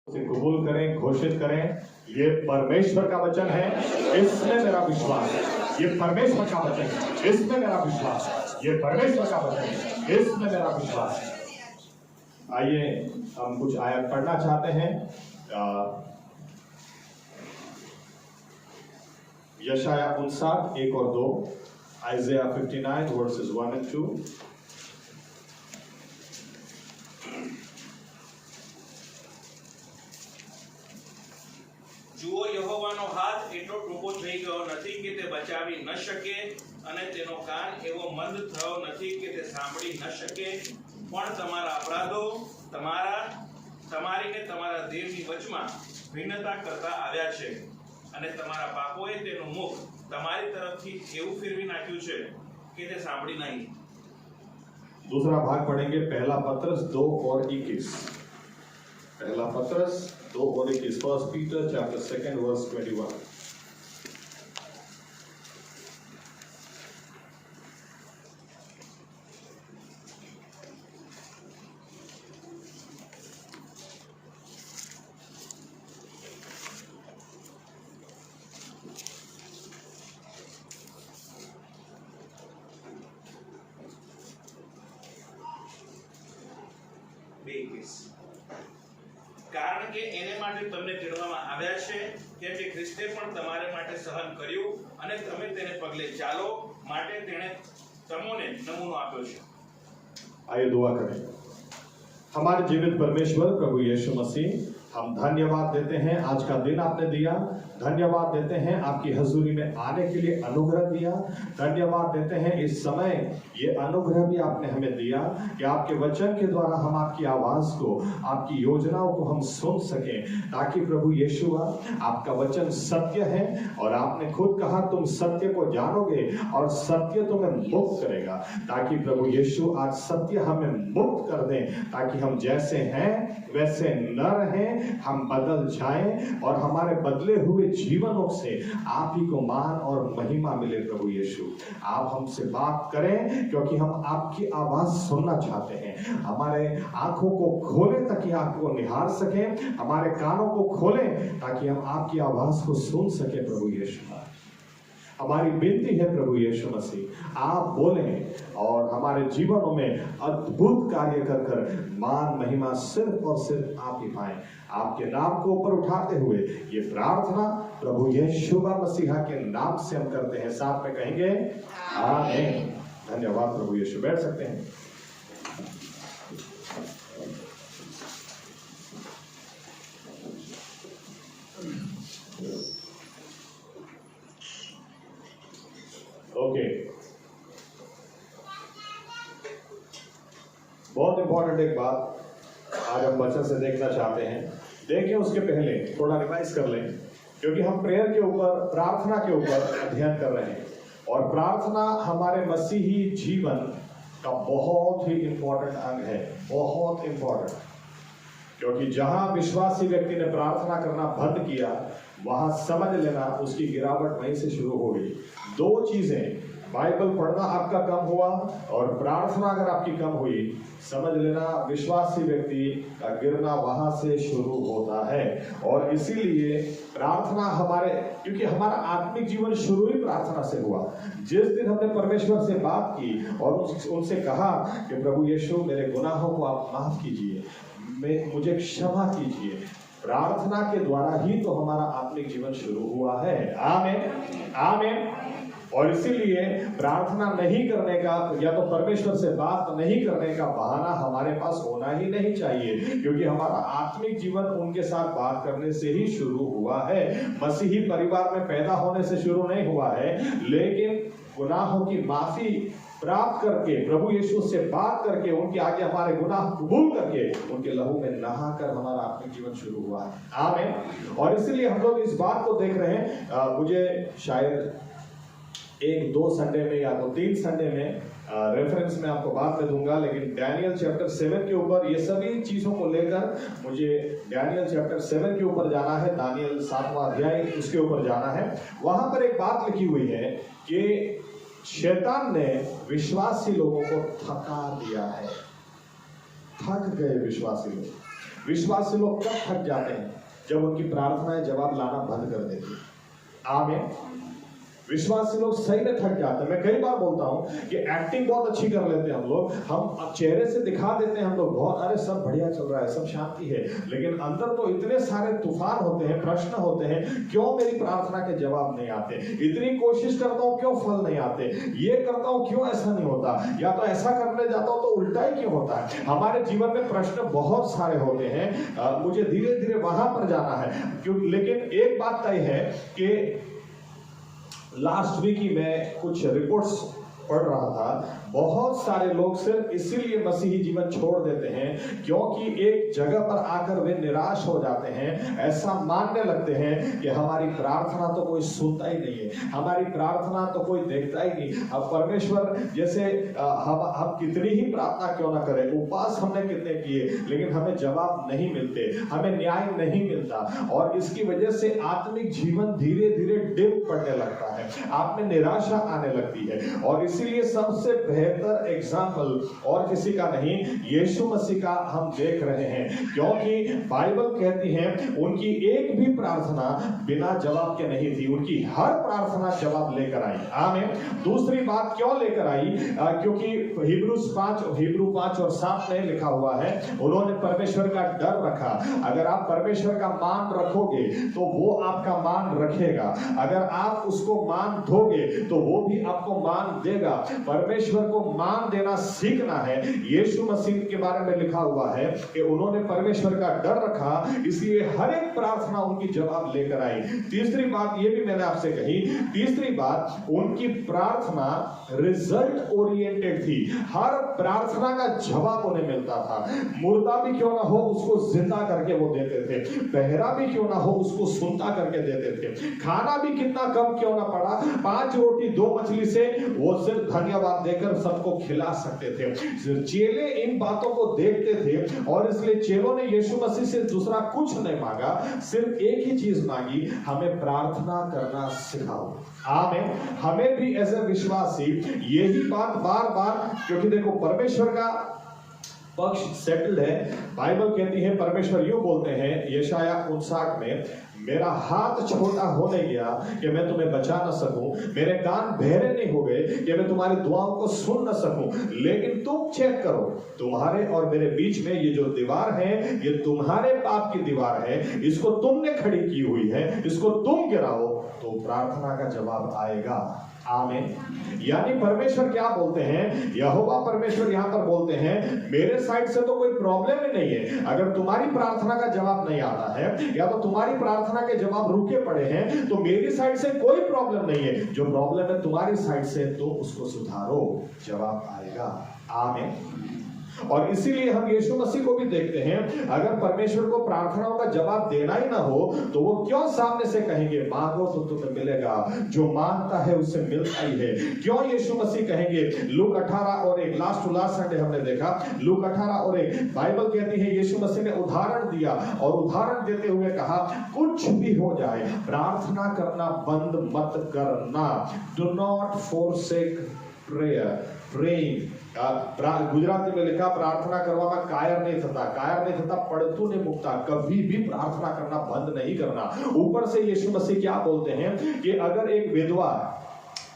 से कबूल करें, घोषित करें, ये परमेश्वर का वचन है, इसमें मेरा विश्वास है। ये परमेश्वर का वचन है, इसमें मेरा विश्वास है। ये परमेश्वर का वचन है, इसमें मेरा विश्वास है। आइए हम कुछ आयत पढ़ना चाहते हैं। यशाया 59 1 और 2, आइज़ाया 59 वर्सेस 1 and 2। જુઓ, યહોવાનો હાથ એટલો ટૂંકો થઈ ગયો નથી કે તે બચાવી ન શકે, અને તેનો કાન એવો મંદ થયો નથી કે તે સાંભળી ન શકે, પણ તમારા અપરાધો તમારી ને તમારા દેવની વચમાં ભિન્નતા કરતા આવ્યા છે, અને તમારા પાપોએ તેનું મુખ તમારી તરફથી એવું ફેરવી નાખ્યું છે કે તે સાંભળી નહીં। दूसरा भाग पढ़ेंगे, पहला पत्रस 2 और 21। पहला पत्रस 2 और 21, 1 Peter chapter 2 verse 21। કારણ કે એને માટે તમને તેડવામાં આવ્યા છે, કેમ કે ખ્રિસ્તે પણ તમારે માટે સહન કર્યું, અને તમે તેને પગલે ચાલો માટે તેણે તમોને નમૂનો આપ્યો છે। आइए दुआ करें। हमारे जीवित परमेश्वर प्रभु यीशु मसीह, हम धन्यवाद देते हैं, आज का दिन आपने दिया। धन्यवाद देते हैं आपकी हजूरी में आने के लिए अनुग्रह दिया। धन्यवाद देते हैं इस समय ये अनुग्रह भी आपने हमें दिया कि आपके वचन के द्वारा हम आपकी आवाज को, आपकी योजनाओं को हम सुन सकें, ताकि प्रभु यीशु आपका वचन सत्य है, और आपने खुद कहा तुम सत्य को जानोगे और सत्य तुम्हें मुक्त करेगा। ताकि प्रभु यीशु आज सत्य हमें मुक्त कर दें, ताकि हम जैसे हैं वैसे न रहें, हम बदल जाएं और हमारे बदले हुए जीवनों से आप ही को मान और महिमा मिले। प्रभु यीशु, आप हमसे बात करें, क्योंकि हम आपकी आवाज सुनना चाहते हैं। हमारे आंखों को खोलें ताकि आपको निहार सकें, हमारे कानों को खोलें ताकि हम आपकी आवाज को सुन सके। प्रभु यीशु, हमारी विनती है प्रभु यीशु मसीह, आप बोलें और हमारे जीवनों में अद्भुत कार्य कर कर मान महिमा सिर्फ और सिर्फ आप ही पाएं। आपके नाम को ऊपर उठाते हुए ये प्रार्थना प्रभु यीशु मसीहा के नाम से हम करते हैं। साथ में कहेंगे आमीन। धन्यवाद प्रभु यीशु। बैठ सकते हैं। ओके, बहुत इंपॉर्टेंट एक बात आज हम वचन से देखना चाहते हैं। देखें उसके पहले थोड़ा रिवाइज कर लें, क्योंकि हम प्रेयर के ऊपर, प्रार्थना के ऊपर अध्ययन कर रहे हैं, और प्रार्थना हमारे मसीही जीवन का बहुत ही इंपॉर्टेंट अंग है, बहुत इंपॉर्टेंट। क्योंकि जहां विश्वासी व्यक्ति ने प्रार्थना करना बंद किया, वहां समझ लेना उसकी गिरावट वहीं से शुरू हो गई। दो चीजें, बाइबल पढ़ना आपका कम हुआ और प्रार्थना अगर आपकी कम हुई, समझ लेना विश्वासी व्यक्ति का गिरना वहां से शुरू होता है। और इसीलिए प्रार्थना क्योंकि हमारा आत्मिक जीवन शुरू ही प्रार्थना से हुआ। जिस दिन हमने परमेश्वर से बात की और उनसे कहा कि प्रभु यीशु मेरे गुनाहों को आप माफ कीजिए, मुझे क्षमा कीजिए, प्रार्थना के द्वारा ही तो हमारा आत्मिक जीवन शुरू हुआ है। आमीन, आमीन। और इसीलिए प्रार्थना नहीं करने का, या तो परमेश्वर से बात नहीं करने का बहाना हमारे पास होना ही नहीं चाहिए, क्योंकि हमारा आत्मिक जीवन उनके साथ बात करने से ही शुरू हुआ है। मसीही परिवार में पैदा होने से शुरू नहीं हुआ है, लेकिन गुनाहों की माफी प्राप्त करके, प्रभु यीशु से बात करके, उनके आगे हमारे गुनाह कबूल करके, उनके लहू में नहाकर हमारा आत्मिक जीवन शुरू हुआ है। आमीन। और इसलिए हम लोग इस बात को देख रहे हैं। मुझे शायद 1-2 संडे में या तो 3 संडे में रेफरेंस में आपको बाद में दूंगा, लेकिन डैनियल चैप्टर 7 के ऊपर ये सभी चीजों को लेकर मुझे डैनियल चैप्टर 7 के ऊपर जाना है, दानियल 7वां अध्याय उसके ऊपर जाना है। वहां पर एक बात लिखी हुई है कि शैतान ने विश्वासी लोगों को थका दिया है। थक गए विश्वासी लोग। विश्वासी लोग कब थक जाते हैं? जब उनकी प्रार्थनाएं जवाब लाना बंद कर देती है। आमीन। विश्वासी लोग सही में थक जाते हैं। मैं कई बार बोलता हूं कि एक्टिंग बहुत अच्छी कर लेते हैं हम लोग, हम चेहरे से दिखा देते हैं हम लोग बहुत, अरे सब बढ़िया चल रहा है, सब शांति है, लेकिन अंदर तो इतने सारे तूफान होते हैं, प्रश्न होते हैं, क्यों मेरी प्रार्थना के जवाब नहीं आते, इतनी कोशिश करता हूं क्यों फल नहीं आते, ये करता हूं क्यों ऐसा नहीं होता, या तो ऐसा करने जाता हूं तो उल्टा ही क्यों होता है। हमारे जीवन में प्रश्न बहुत सारे होते हैं। मुझे धीरे धीरे वहां पर जाना है, लेकिन एक बात तय है कि लास्ट वीक ही मैं कुछ रिपोर्ट्स पढ़ रहा था, बहुत सारे लोग सिर्फ इसीलिए मसीही जीवन छोड़ देते हैं क्योंकि एक जगह पर आकर वे निराश हो जाते हैं, ऐसा मानने लगते हैं कि हमारी प्रार्थना तो कोई सुनता ही नहीं है, हमारी प्रार्थना तो कोई देखता ही नहीं। अब परमेश्वर जैसे हम कितनी ही प्रार्थना क्यों ना करें, उपवास हमने कितने किए, लेकिन हमें जवाब नहीं मिलते, हमें न्याय नहीं मिलता, और इसकी वजह से आत्मिक जीवन धीरे धीरे डिप पड़ने लगता है, आप में निराशा आने लगती है। और इसीलिए सबसे बेहतर एग्जाम्पल और किसी का नहीं, यीशु मसीह का हम देख रहे हैं, क्योंकि बाइबल कहती है उनकी एक भी प्रार्थना बिना जवाब के नहीं थी, उनकी हर प्रार्थना जवाब लेकर आई। आमीन। दूसरी बात क्यों लेकर आई? क्योंकि हिब्रू 5 और 7 में लिखा हुआ है, उन्होंने परमेश्वर का डर रखा। अगर आप परमेश्वर का मान रखोगे तो वो आपका मान रखेगा, अगर आप उसको मान दोगे तो वो भी आपको मान देगा। परमेश्वर को मान देना सीखना है। यीशु मसीह के बारे में लिखा हुआ है कि उन्होंने परमेश्वर का डर रखा, इसलिए हर एक प्रार्थना उनकी जवाब लेकर आई। तीसरी बात ये भी मैंने आपसे कही, तीसरी बात उनकी प्रार्थना रिजल्ट ओरिएंटेड थी, हर प्रार्थना का जवाब उन्हें मिलता था। मुर्दा भी क्यों ना हो उसको जिंदा करके वो देते थे, बहरा भी क्यों ना हो उसको सुनता करके देते थे, खाना भी कितना कम क्यों ना पड़ा, 5 रोटी 2 मछली से वो सिर्फ धन्यवाद देकर सबको खिला सकते थे। चेले इन बातों को देखते थे और इसलिए चेलों ने यीशु मसीह से दूसरा कुछ नहीं मांगा, सिर्फ एक ही चीज मांगी, हमें प्रार्थना करना सिखाओ। आमीन। हमें भी ऐसे विश्वासी यही बात बार बार, क्योंकि देखो परमेश्वर का पक्ष सेटल्ड है। बाइबल कहती है, परमेश्वर यूं बोलते हैं यशाया 59 में, मेरा हाथ छोटा होने गया कि मैं तुम्हें बचा न सकूं, मेरे कान बहरे नहीं हो गए कि मैं तुम्हारी दुआओं को सुन न सकूं, लेकिन तुम चेक करो, तुम्हारे और मेरे बीच में ये जो दीवार है ये तुम्हारे पाप की दीवार है, इसको तुमने खड़ी की हुई है, इसको तुम गिराओ तो प्रार्थना का जवाब आएगा। आमीन। यानी परमेश्वर क्या बोलते हैं, यहोवा परमेश्वर यहां पर बोलते हैं मेरे साइड से तो कोई प्रॉब्लम ही नहीं है, अगर तुम्हारी प्रार्थना का जवाब नहीं आता है या तो तुम्हारी प्रार्थना के जवाब रुके पड़े हैं तो मेरी साइड से कोई प्रॉब्लम नहीं है, जो प्रॉब्लम है तुम्हारी साइड से तो उसको सुधारो, जवाब आएगा। आमीन। और इसीलिए हम यीशु मसीह को भी देखते हैं, अगर परमेश्वर को प्रार्थनाओं का जवाब देना ही ना हो तो वो क्यों सामने से कहेंगे मांगो तो तुम्हें मिलेगा, जो मांगता है उससे मिलता ही है। क्यों यीशु मसीह कहेंगे, लूक 18 और 1, लास्ट संडे हमने देखा लूक 18 और 1, बाइबल कहती है यीशु मसीह ने उदाहरण दिया और उदाहरण देते हुए कहा कुछ भी हो जाए प्रार्थना करना बंद मत करना, do not forsake prayer, praying। Gujarati में लिखा प्रार्थना करवा कायर नहीं थता पड़तू ने मुक्ता, कभी भी प्रार्थना करना बंद नहीं करना। ऊपर से यीशु मसीह क्या बोलते हैं कि अगर एक विधवा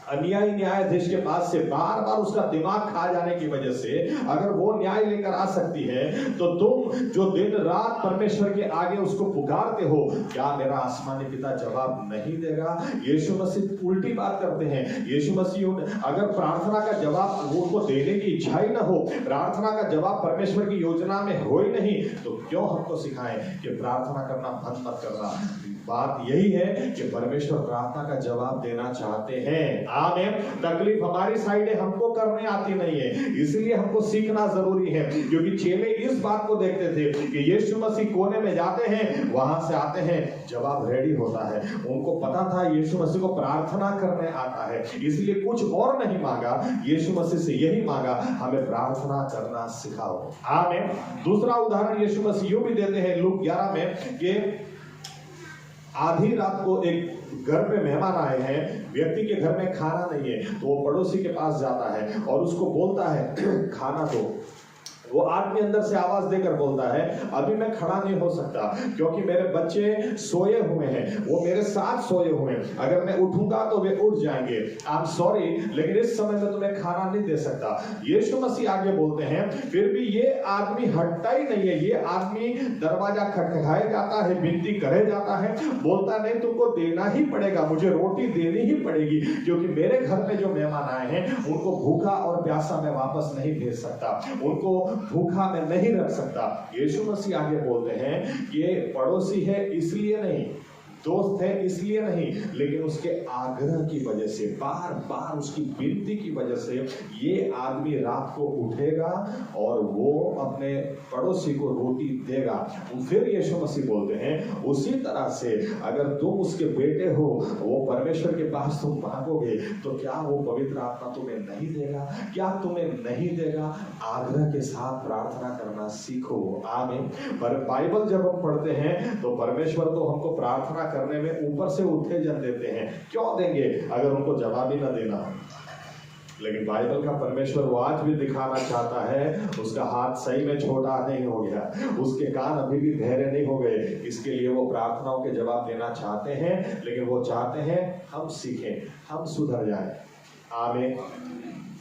अन्यायी न्यायाधीश के पास से बार बार उसका दिमाग खा जाने की वजह से अगर वो न्याय लेकर आ सकती है तो तुम जो दिन रात परमेश्वर के आगे उसको पुकारते हो, क्या मेरा आसमानी पिता जवाब नहीं देगा? यीशु मसीह उल्टी बात करते हैं। यीशु मसीह अगर प्रार्थना का जवाब उनको देने की इच्छा ही ना हो, प्रार्थना का जवाब परमेश्वर की योजना में हो ही नहीं, तो क्यों हमको सिखाएं कि प्रार्थना करना बंद मत करना? बात यही है कि परमेश्वर प्रार्थना का जवाब देना चाहते हैं। आमीन। तकलीफ हमारी साइड है, हमको करने आती नहीं है, इसलिए हमको सीखना जरूरी है, क्योंकि चेले इस बात को देखते थे कि यीशु मसीह कोने में जाते हैं, वहां से आते हैं, जवाब रेडी होता है। उनको पता था यीशु मसीह को प्रार्थना करने आता है, इसलिए कुछ और नहीं मांगा, यीशु मसीह से यही मांगा, हमें प्रार्थना करना सिखाओ। आमीन। दूसरा उदाहरण यीशु मसीह यूं भी देते हैं लूक 11 में कि आधी रात को एक घर पे मेहमान आए हैं, व्यक्ति के घर में खाना नहीं है, तो वो पड़ोसी के पास जाता है और उसको बोलता है खाना दो। वो आदमी अंदर से आवाज देकर बोलता है, अभी मैं खड़ा नहीं हो सकता क्योंकि मेरे बच्चे सोए हुए हैं, वो मेरे साथ सोए हुए हैं, अगर मैं उठूंगा तो वे उठ जाएंगे। आई एम सॉरी, लेकिन इस समय में तुम्हें खाना नहीं दे सकता। यीशु मसीह आगे बोलते हैं, फिर भी ये आदमी हटता ही नहीं है। ये आदमी दरवाजा खटखटाया जाता है, विनती करे जाता है, बोलता नहीं तुमको देना ही पड़ेगा, मुझे रोटी देनी ही पड़ेगी, क्योंकि मेरे घर में जो मेहमान आए हैं उनको भूखा और प्यासा मैं वापस नहीं भेज सकता, उनको भूखा मैं नहीं रख सकता। यीशु मसीह आगे बोलते हैं कि ये पड़ोसी है इसलिए नहीं, दोस्त है इसलिए नहीं, लेकिन उसके आग्रह की वजह से, बार बार उसकी विनती की वजह से ये आदमी रात को उठेगा और वो अपने पड़ोसी को रोटी देगा। फिर यीशु मसीह बोलते हैं, उसी तरह से अगर तुम उसके बेटे हो, वो परमेश्वर के पास तुम मांगोगे तो क्या वो पवित्र आत्मा तुम्हें नहीं देगा? क्या तुम्हें नहीं देगा? आग्रह के साथ प्रार्थना करना सीखो। आमीन। पर बाइबल जब हम पढ़ते हैं तो परमेश्वर तो हमको प्रार्थना करने में ऊपर से उत्तेजन देते हैं। क्यों देंगे अगर उनको जवाब ही ना देना? लेकिन बाइबल का परमेश्वर वो आज भी दिखाना चाहता है, उसका हाथ सही में छोटा नहीं हो गया, उसके कान अभी भी बहरे नहीं हो गए। इसके लिए वो प्रार्थनाओं के जवाब देना चाहते हैं, लेकिन वो चाहते हैं हम सीखें, हम सुधर जाएं। आमीन।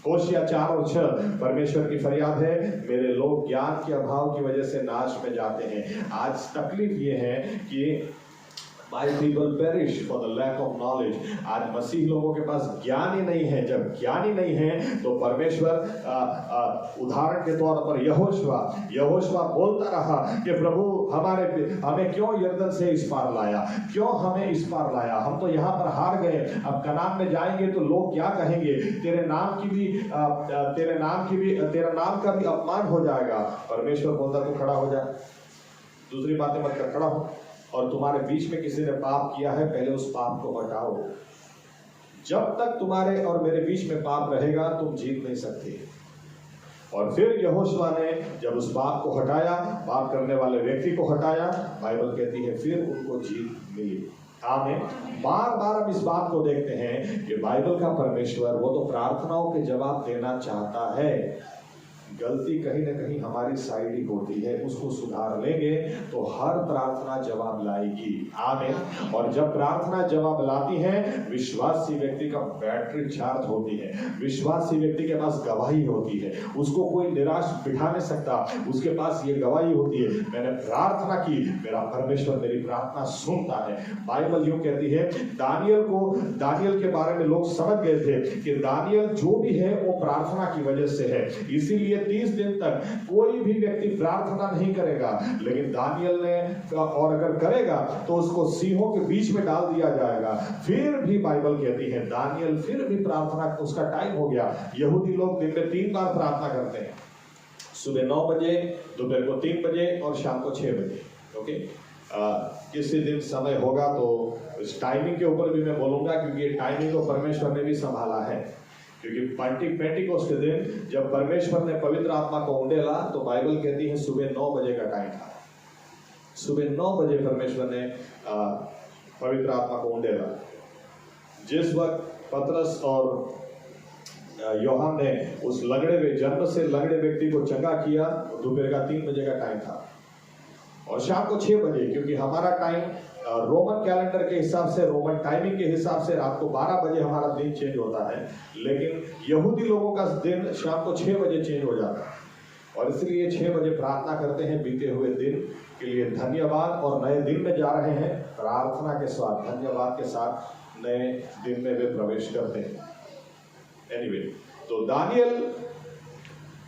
होशिया 4:6 परमेश्वर की फरियाद है, मेरे लोग ज्ञान के अभाव की वजह से नाश में जाते हैं। आज तकलीफ ये है कि My people perish for the lack of knowledge। आज मसीह लोगों के पास ज्ञान ही नहीं है। जब ज्ञान ही नहीं है तो परमेश्वर उदाहरण के तौर पर यहोशुआ बोलता रहा कि प्रभु हमें क्यों यरदन से इस पार लाया, क्यों हमें इस पार लाया, हम तो यहाँ पर हार गए, अब कनान में जाएंगे तो लोग क्या कहेंगे, तेरे नाम का भी अपमान हो जाएगा। परमेश्वर बोलता तू खड़ा हो जा, दूसरी बातें मत कर, खड़ा हो, और तुम्हारे बीच में किसी ने पाप किया है, पहले उस पाप को हटाओ। जब तक तुम्हारे और मेरे बीच में पाप रहेगा तुम जीत नहीं सकते। और फिर यहोशुआ ने जब उस पाप को हटाया, पाप करने वाले व्यक्ति को हटाया, बाइबल कहती है फिर उनको जीत मिली। आमीन। बार बार हम इस बात को देखते हैं कि बाइबल का परमेश्वर वो तो प्रार्थनाओं के जवाब देना चाहता है, गलती कहीं ना कहीं हमारी साइड ही होती है, उसको सुधार लेंगे तो हर प्रार्थना जवाब लाएगी। आमीन। और जब प्रार्थना जवाब लाती है, विश्वासी व्यक्ति का बैटरी चार्ज होती है, विश्वासी व्यक्ति के पास गवाही होती है, उसको कोई निराश बिठा नहीं सकता, उसके पास ये गवाही होती है, मैंने प्रार्थना की, मेरा परमेश्वर मेरी प्रार्थना सुनता है। बाइबल यूं कहती है, दानियल के बारे में लोग समझ गए थे कि दानियल जो भी है वो प्रार्थना की वजह से है, इसीलिए 30 दिन तक कोई भी व्यक्ति प्रार्थना नहीं करेगा। लेकिन दानियल ने, और अगर करेगा तो उसको सिंहों के बीच में डाल दिया जाएगा। फिर भी बाइबल कहती है दानियल फिर भी प्रार्थना, उसका टाइम हो गया। यहूदी लोग दिन में 3 बार प्रार्थना करते हैं, सुबह 9 बजे, दोपहर को 3 बजे और शाम को 6 बजे। ओके, किसी दिन समय होगा तो इस टाइमिंग के ऊपर भी मैं बोलूंगा, क्योंकि ये टाइमिंग तो परमेश्वर ने भी संभाला है। क्योंकि पेंटिकोस्ट के दिन जब परमेश्वर ने पवित्र आत्मा को उंडेला तो बाइबल कहती है सुबह 9 बजे का टाइम था। सुबह 9 बजे परमेश्वर ने पवित्र आत्मा को उंडेला। जिस वक्त पतरस और यूहन्ना ने उस जन्म से लंगड़े व्यक्ति को चंगा किया, दोपहर का 3 बजे का टाइम था, और शाम को 6 बजे, क्योंकि हमारा टाइम रोमन कैलेंडर के हिसाब से, रोमन टाइमिंग के हिसाब से रात को 12 बजे हमारा दिन चेंज होता है, लेकिन यहूदी लोगों का दिन शाम को 6 बजे चेंज हो जाता है। और इसलिए 6 बजे प्रार्थना करते हैं बीते हुए दिन के लिए धन्यवाद, और नए दिन में जा रहे हैं प्रार्थना के साथ, धन्यवाद के साथ नए दिन में वे प्रवेश करते हैं। एनीवे, तो दानियल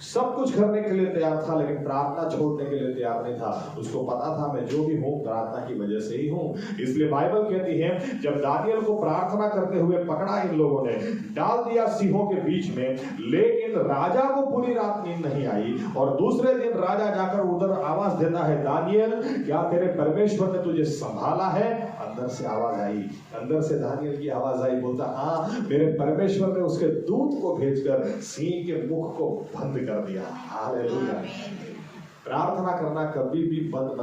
सब कुछ करने के लिए तैयार था, लेकिन प्रार्थना छोड़ने के लिए तैयार नहीं था। उसको पता था मैं जो भी हूँ प्रार्थना की वजह से ही हूँ। इसलिए बाइबल कहती है जब दानियल को प्रार्थना करते हुए पकड़ा इन लोगों ने, डाल दिया सिंहों के बीच में, लेकिन राजा को पूरी रात नींद नहीं आई। और दूसरे दिन राजा जाकर उधर आवाज देता है, दानियल क्या तेरे परमेश्वर ने तुझे संभाला है? अंदर से आवाज आई, अंदर से दानियल की आवाज आई, बोलता हाँ मेरे परमेश्वर ने उसके दूत को भेजकर सिंह के मुख को बंद कर दिया। हालेलुया। प्रार्थना करना कभी भी बंद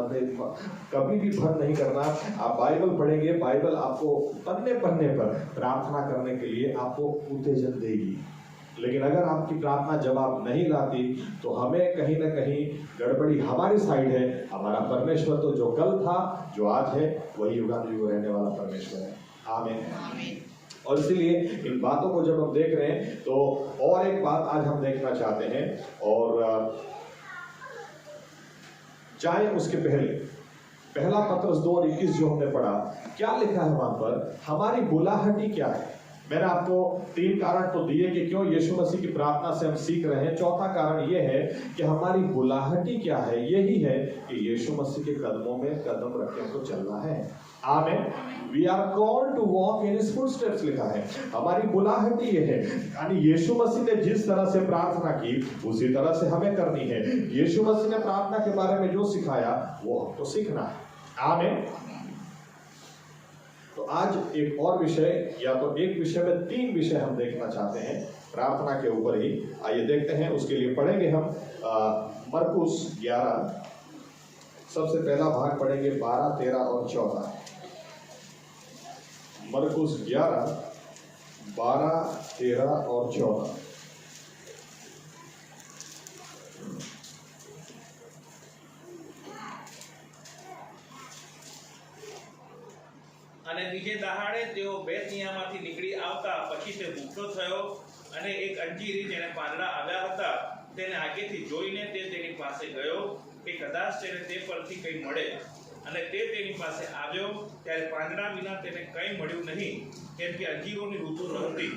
नहीं करना। आप बाइबल पढ़ेंगे, बाइबल आपको पन्ने पर प्रार्थना करने के लिए आपको उत्तेजन देगी। लेकिन अगर आपकी प्रार्थना जवाब नहीं लाती तो हमें कहीं ना कहीं गड़बड़ी हमारी साइड है। हमारा परमेश्वर तो जो कल था, जो आज है, वही युगानुयुग रहने वाला परमेश्वर है। आमीन। और इसीलिए इन बातों को जब हम देख रहे हैं तो और एक बात आज हम देखना चाहते हैं, और चाहे उसके पहले पहला पत्रस 2:21 जो हमने पढ़ा, क्या लिखा है वहां पर? हमारी बुलाहटी क्या है? मैंने आपको 3 कारण तो दिए कि क्यों यीशु मसीह की प्रार्थना से हम सीख रहे हैं। चौथा कारण यह है कि हमारी बुलाहटी क्या है? यही है कि यीशु मसीह के कदमों में कदम रख के हमको चलना है। आमीन। We are called to walk in his footsteps लिखा है। हमारी बुलाहटी ये है, यानी यीशु मसीह ने जिस तरह से प्रार्थना की उसी तरह से हमें करनी है। यीशु मसीह ने प्रार्थना के बारे में जो सिखाया वो हमको सीखना है। आमीन। तो आज एक और विषय, या तो एक विषय में 3 विषय हम देखना चाहते हैं प्रार्थना के ऊपर ही। आइए देखते हैं। उसके लिए पढ़ेंगे हम मरकुस 11, सबसे पहला भाग पढ़ेंगे 12, 13 और 14। मरकुस 11, 12, 13 और 14। અને બીજે દહાડે તેઓ બેતનિયામાંથી નીકળી આવતા પછી તે ભૂખ્યો થયો અને એક અંજીરી જેને પાંદડા આવ્યા હતા તેને આગેથી જોઈને તે તેની પાસે ગયો કે કદાચ તેને તે પરથી કંઈ મળે, અને તે તેની પાસે આવ્યો ત્યારે પાંદડા વિના તેને કંઈ મળ્યું નહીં, કેમ કે અંજીરોની ઋતુ નહોતી.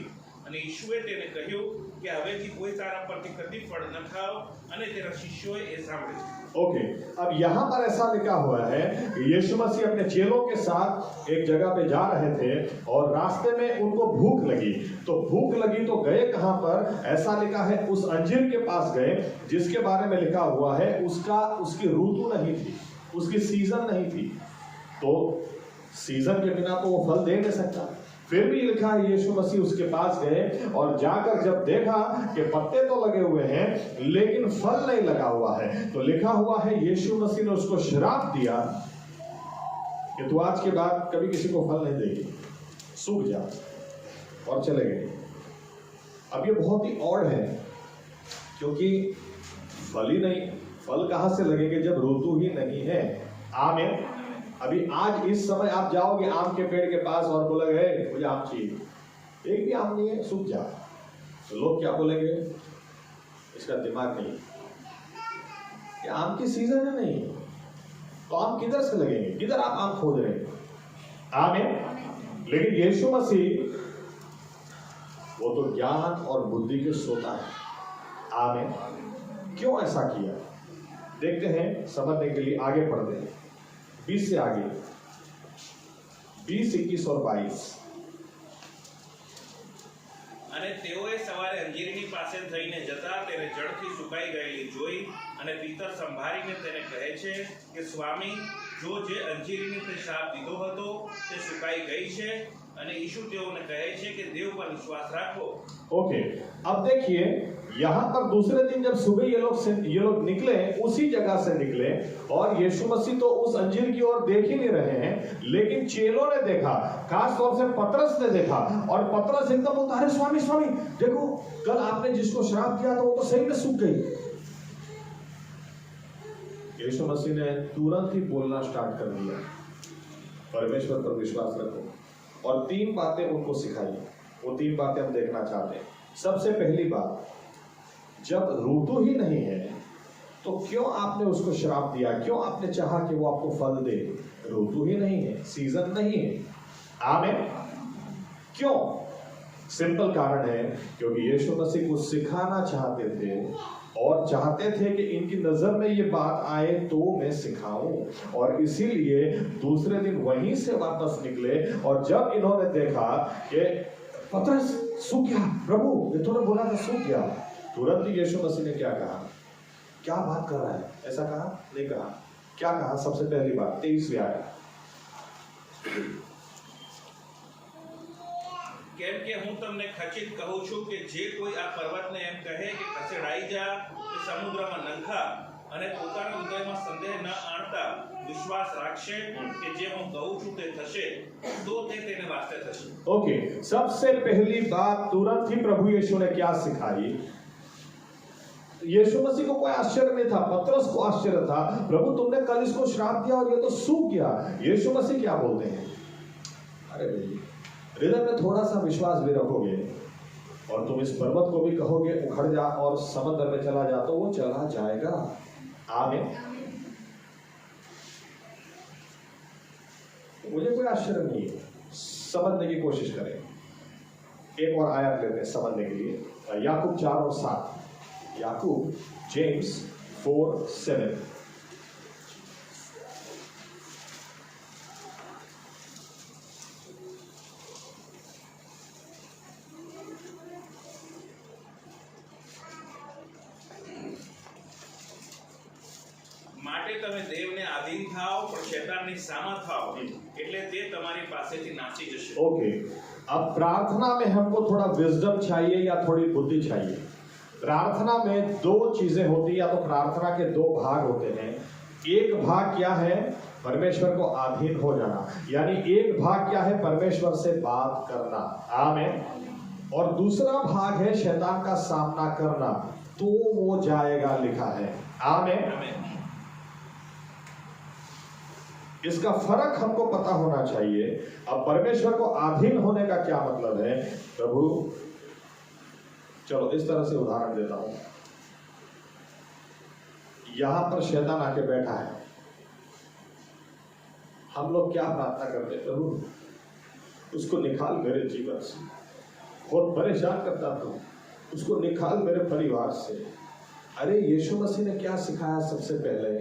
અને ઈશુએ તેને કહ્યું કે હવેથી કોઈ તારા પરથી કદી ફળ ન ખાવ, અને તેના શિષ્યોએ એ સાંભળ્યું. ओके, अब यहां पर ऐसा लिखा हुआ है कि यीशु मसीह अपने चेलों के साथ एक जगह पे जा रहे थे और रास्ते में उनको भूख लगी। तो भूख लगी तो गए कहां पर? ऐसा लिखा है उस अंजीर के पास गए जिसके बारे में लिखा हुआ है उसकी ऋतु नहीं थी, उसकी सीजन नहीं थी। तो सीजन के बिना तो वो फल दे नहीं सकता। फिर भी लिखा है यीशु मसीह उसके पास गए और जाकर जब देखा कि पत्ते तो लगे हुए हैं लेकिन फल नहीं लगा हुआ है, तो लिखा हुआ है यीशु मसीह ने उसको श्राप दिया कि तू आज के बाद कभी किसी को फल नहीं देगी, सूख जा, और चले गए। अब ये बहुत ही ऑड है, क्योंकि फल ही नहीं, फल कहां से लगेंगे जब ऋतु ही नहीं है। आमीन। अभी आज इस समय आप जाओगे आम के पेड़ के पास और बोलोगे मुझे आम चाहिए, एक भी आम नहीं है, सूख जा, तो लोग क्या बोलेंगे? इसका दिमाग नहीं, कि आम की सीजन है नहीं, तो आम किधर से लगेंगे? किधर आप आम खोद रहे हैं? आमीन। लेकिन यीशु मसीह वो तो ज्ञान और बुद्धि के सोता है। आमीन। क्यों ऐसा किया देखते हैं, समझने के लिए आगे बढ़ते हैं। 20 से आगे, 20, 21 और 22। અને તેઓએ સવારે અંજીરની પાસે થઈને જતા તેને જડથી સુકાઈ ગયેલી જોઈ અને પિતર સંભાળીને તેને કહે છે કે સ્વામી, જો જે અંજીરીને તે શાપ દીધો હતો તે સુકાઈ ગઈ છે. અને ઈશુ તેઓને કહે છે કે દેવ પર વિશ્વાસ રાખો. ओके, अब देखिए यहां पर दूसरे दिन जब सुबह ये लोग निकले, उसी जगह से निकले, और यीशु मसीह तो उस अंजीर की ओर देख ही नहीं रहे हैं, लेकिन चेलों ने देखा, खास तौर से पतरस ने देखा, और पतरस एकदम बोलता, अरे स्वामी स्वामी देखो, कल आपने जिसको श्राप दिया था वो तो सही में सूख गई। यीशु मसीह ने तुरंत ही बोलना स्टार्ट कर दिया, परमेश्वर पर विश्वास रखो, और 3 बातें उनको सिखाई। वो 3 बातें हम देखना चाहते हैं। सबसे पहली बात, जब ऋतु ही नहीं है तो क्यों आपने उसको श्राप दिया? क्यों आपने चाहा कि वो आपको फल दे? ऋतु ही नहीं है, सीजन नहीं है। आमीन। क्यों? सिंपल कारण है, क्योंकि यीशु मसीह को सिखाना चाहते थे और चाहते थे कि इनकी नजर में ये बात आए तो मैं सिखाऊं, और इसीलिए दूसरे दिन वहीं से वापस निकले। और जब इन्होंने देखा कि पतरस सूख गया, प्रभु ये तूने बोला था सूख गया, तुरंत ही यीशु मसीह ने क्या कहा? क्या बात कर रहा है? ऐसा कहा? नहीं कहा। क्या कहा? सबसे पहली बात 23वीं आयत, કેમ કે હું તમને ખચિત કહું છું કે જે કોઈ આ પર્વતને એમ કહે કે ખસેડાઈ જા કે સમુદ્રમાં નંખા અને પોતાના હૃદયમાં સંદેહ ન આણતા વિશ્વાસ રાખશે કે જે હું કહું છું તે થશે તો તે તેને વાસ્તે થશે. ओके, सबसे पहली बात तुरंत ही प्रभु यीशु ने क्या सिखाई? यीशु मसीह को कोई आश्चर्य नहीं था, पतरस को आश्चर्य था, प्रभु तुमने कल इसको श्राप दिया और ये तो सूख गया. यीशु मसीह क्या बोलते हैं? अरे भाई, हृदय में थोड़ा सा विश्वास भी रखोगे और तुम इस पर्वत को भी कहोगे उखड़ जा और समुद्र में चला जा तो वो चला जाएगा. आमीन. मुझे कोई आश्चर्य नहीं है. समझने की कोशिश करें. एक और आयत लेते हैं समझने के लिए. याकूब 4:7. याकूब, जेम्स 4:7. માટે તમે દેવને આધીન થાઓ પણ શૈતાનની સામા થાઓ એટલે તે તમારી પાસેથી નાસી જશે. ओके, अब प्रार्थना में हमको थोड़ा विजडम चाहिए या थोड़ी बुद्धि चाहिए. प्रार्थना में दो चीजें होती है, या तो प्रार्थना के दो भाग होते हैं. एक भाग क्या है? परमेश्वर को अधीन हो जाना, यानी एक भाग क्या है? परमेश्वर से बात करना. आमीन. और दूसरा भाग है शैतान का सामना करना, तो वो जाएगा लिखा है. आमीन. આમેન. इसका फर्क हमको पता होना चाहिए. अब परमेश्वर को अधीन होने का क्या मतलब है? प्रभु, चलो इस तरह से उदाहरण देता हूं. यहां पर शैतान आके बैठा है. हम लोग क्या प्रार्थना करते हैं? प्रभु उसको निकाल मेरे जीवन से, बहुत परेशान करता था, उसको निकाल मेरे परिवार से. अरे यीशु मसीह ने क्या सिखाया? सबसे पहले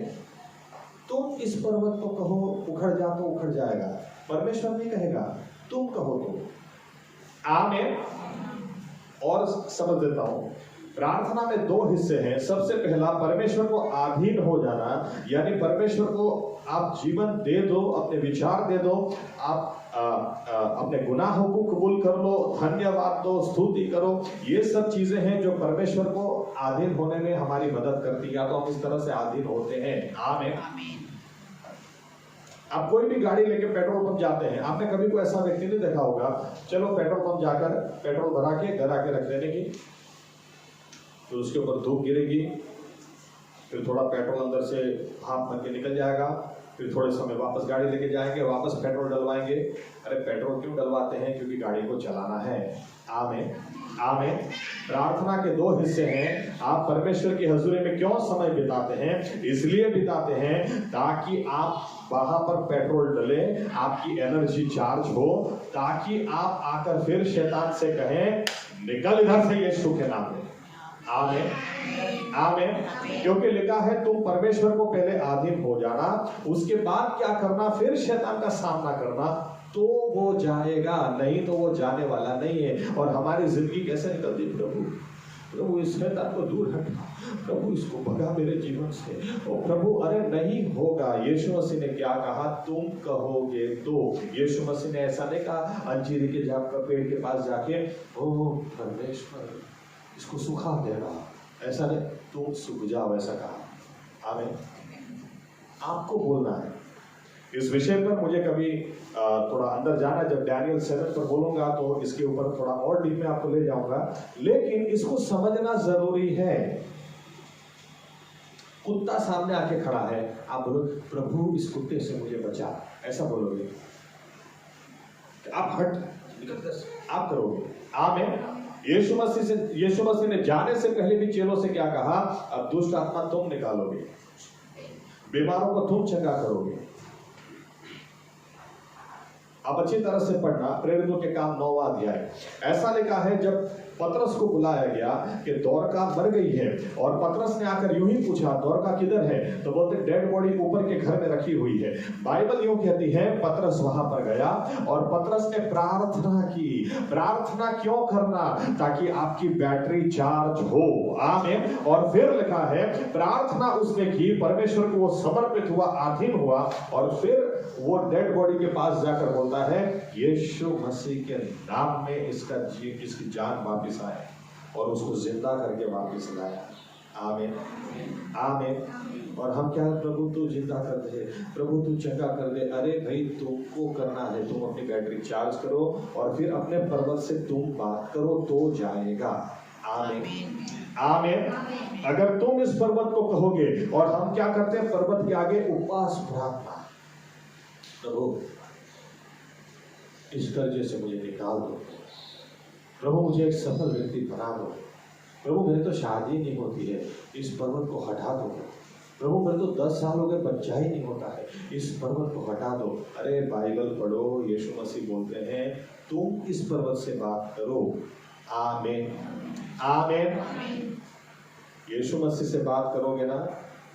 तुम इस पर्वत को कहो उखड़ जा तो उखड़ जाएगा. परमेश्वर नहीं कहेगा, तुम कहो तो. आमीन. और समझ देता हूं, प्रार्थना में दो हिस्से हैं. सबसे पहला परमेश्वर को अधीन हो जाना, यानी परमेश्वर को आप जीवन दे दो, अपने विचार दे दो, आप अपने गुनाहों को कबूल कर लो, धन्यवाद दो, स्तुति करो. ये सब चीजें हैं जो परमेश्वर को अधीन होने में हमारी मदद करती है. या तो हम इस तरह से अधीन होते हैं. आमीन. आप कोई भी गाड़ी लेके पेट्रोल पंप जाते हैं, आपने कभी कोई ऐसा व्यक्ति नहीं देखा होगा, चलो पेट्रोल पंप जाकर पेट्रोल भरा के घर आके रख देने की, तो उसके ऊपर धूप गिरेगी, फिर थोड़ा पेट्रोल अंदर से भाप बन के निकल जाएगा, फिर थोड़े समय वापस गाड़ी लेके जाएंगे, वापस पेट्रोल डलवाएंगे. अरे पेट्रोल क्यों डलवाते हैं? क्योंकि गाड़ी को चलाना है. आमीन. आमीन. प्रार्थना के दो हिस्से हैं. आप परमेश्वर की हजूरी में क्यों समय बिताते हैं? इसलिए बिताते हैं ताकि आप वहां पर पेट्रोल डले, आपकी एनर्जी चार्ज हो, ताकि आप आकर फिर शैतान से कहें निकल इधर से यीशु के नाम में. आमीन. आमीन. क्योंकि लिखा है तुम परमेश्वर को पहले अधीन हो जाना, उसके बाद क्या करना? फिर शैतान का सामना करना, तो वो जाएगा, नहीं तो वो जाने वाला नहीं है. और हमारी जिंदगी कैसे निकलती? प्रभु प्रभु इस शैतान को दूर हटा, प्रभु इसको भगा मेरे जीवन से. ओ प्रभु, अरे नहीं होगा. यीशु मसीह ने क्या कहा? तुम कहोगे तो. यीशु मसीह ने ऐसा नहीं कहा अंजीर के पेड़ के पास जाके ओ परमेश्वर इसको सुखा देना, ऐसा नहीं, तुम सूख जाओ, ऐसा कहा. आमीन. आपको बोलना है. इस विषय पर मुझे कभी थोड़ा अंदर जाना, जब डैनियल 7 पर बोलूंगा तो इसके ऊपर थोड़ा और डीप में आपको ले जाऊंगा. लेकिन इसको समझना जरूरी है. कुत्ता सामने आके खड़ा है, आप बोलो प्रभु इस कुत्ते से मुझे बचा, ऐसा बोलोगे? आप हट आप करोगे? आमीन. यीशु मसीह ने जाने से पहले भी चेलों से क्या कहा? अब दुष्ट आत्मा तुम निकालोगे, बीमारों को तुम चंगा करोगे. अब अच्छी तरह से पढ़ना, प्रेरितों के काम 9वां अध्याय. ऐसा लिखा है जब पतरस को बुलाया गया कि दोरका मर गई है, और पतरस ने आकर यूं ही पूछा दोरका किधर है? तो बोलते डेड बॉडी ऊपर के घर में रखी हुई है. बाइबल यूं कहती है पतरस वहां पर गया और पतरस ने प्रार्थना की. प्रार्थना क्यों करना? ताकि आपकी बैटरी चार्ज हो. आमीन. और फिर लिखा है प्रार्थना उसने की, परमेश्वर को वो समर्पित हुआ, अधीन हुआ, और फिर वो डेड बॉडी के पास जाकर बोलता है यीशु मसीह के नाम में इसकी जान वापस आए, और उसको जिंदा करके वापस लाया. आमीन आमीन। और हम क्या, प्रभु तू जिंदा कर दे, प्रभु तू चंगा कर दे। अरे भाई तुमको करना है, तुम अपनी बैटरी चार्ज करो और फिर अपने पर्वत से तुम बात करो तो जाएगा। आमीन आमीन। अगर तुम इस पर्वत को कहोगे, और हम क्या करते हैं पर्वत के आगे उपवास प्रार्थना, प्रभु इस कर्जे से मुझे निकाल दो, प्रभु मुझे एक सफल व्यक्ति बना दो, प्रभु मेरी तो शादी नहीं होती है, इस पर्वत को हटा दो, प्रभु मेरे तो 10 साल हो गए बच्चा ही नहीं होता है, इस पर्वत को हटा दो। अरे बाइबल पढ़ो, यीशु मसीह बोलते हैं तुम इस पर्वत से बात करो। आमीन आमीन। यीशु मसीह से बात करोगे ना,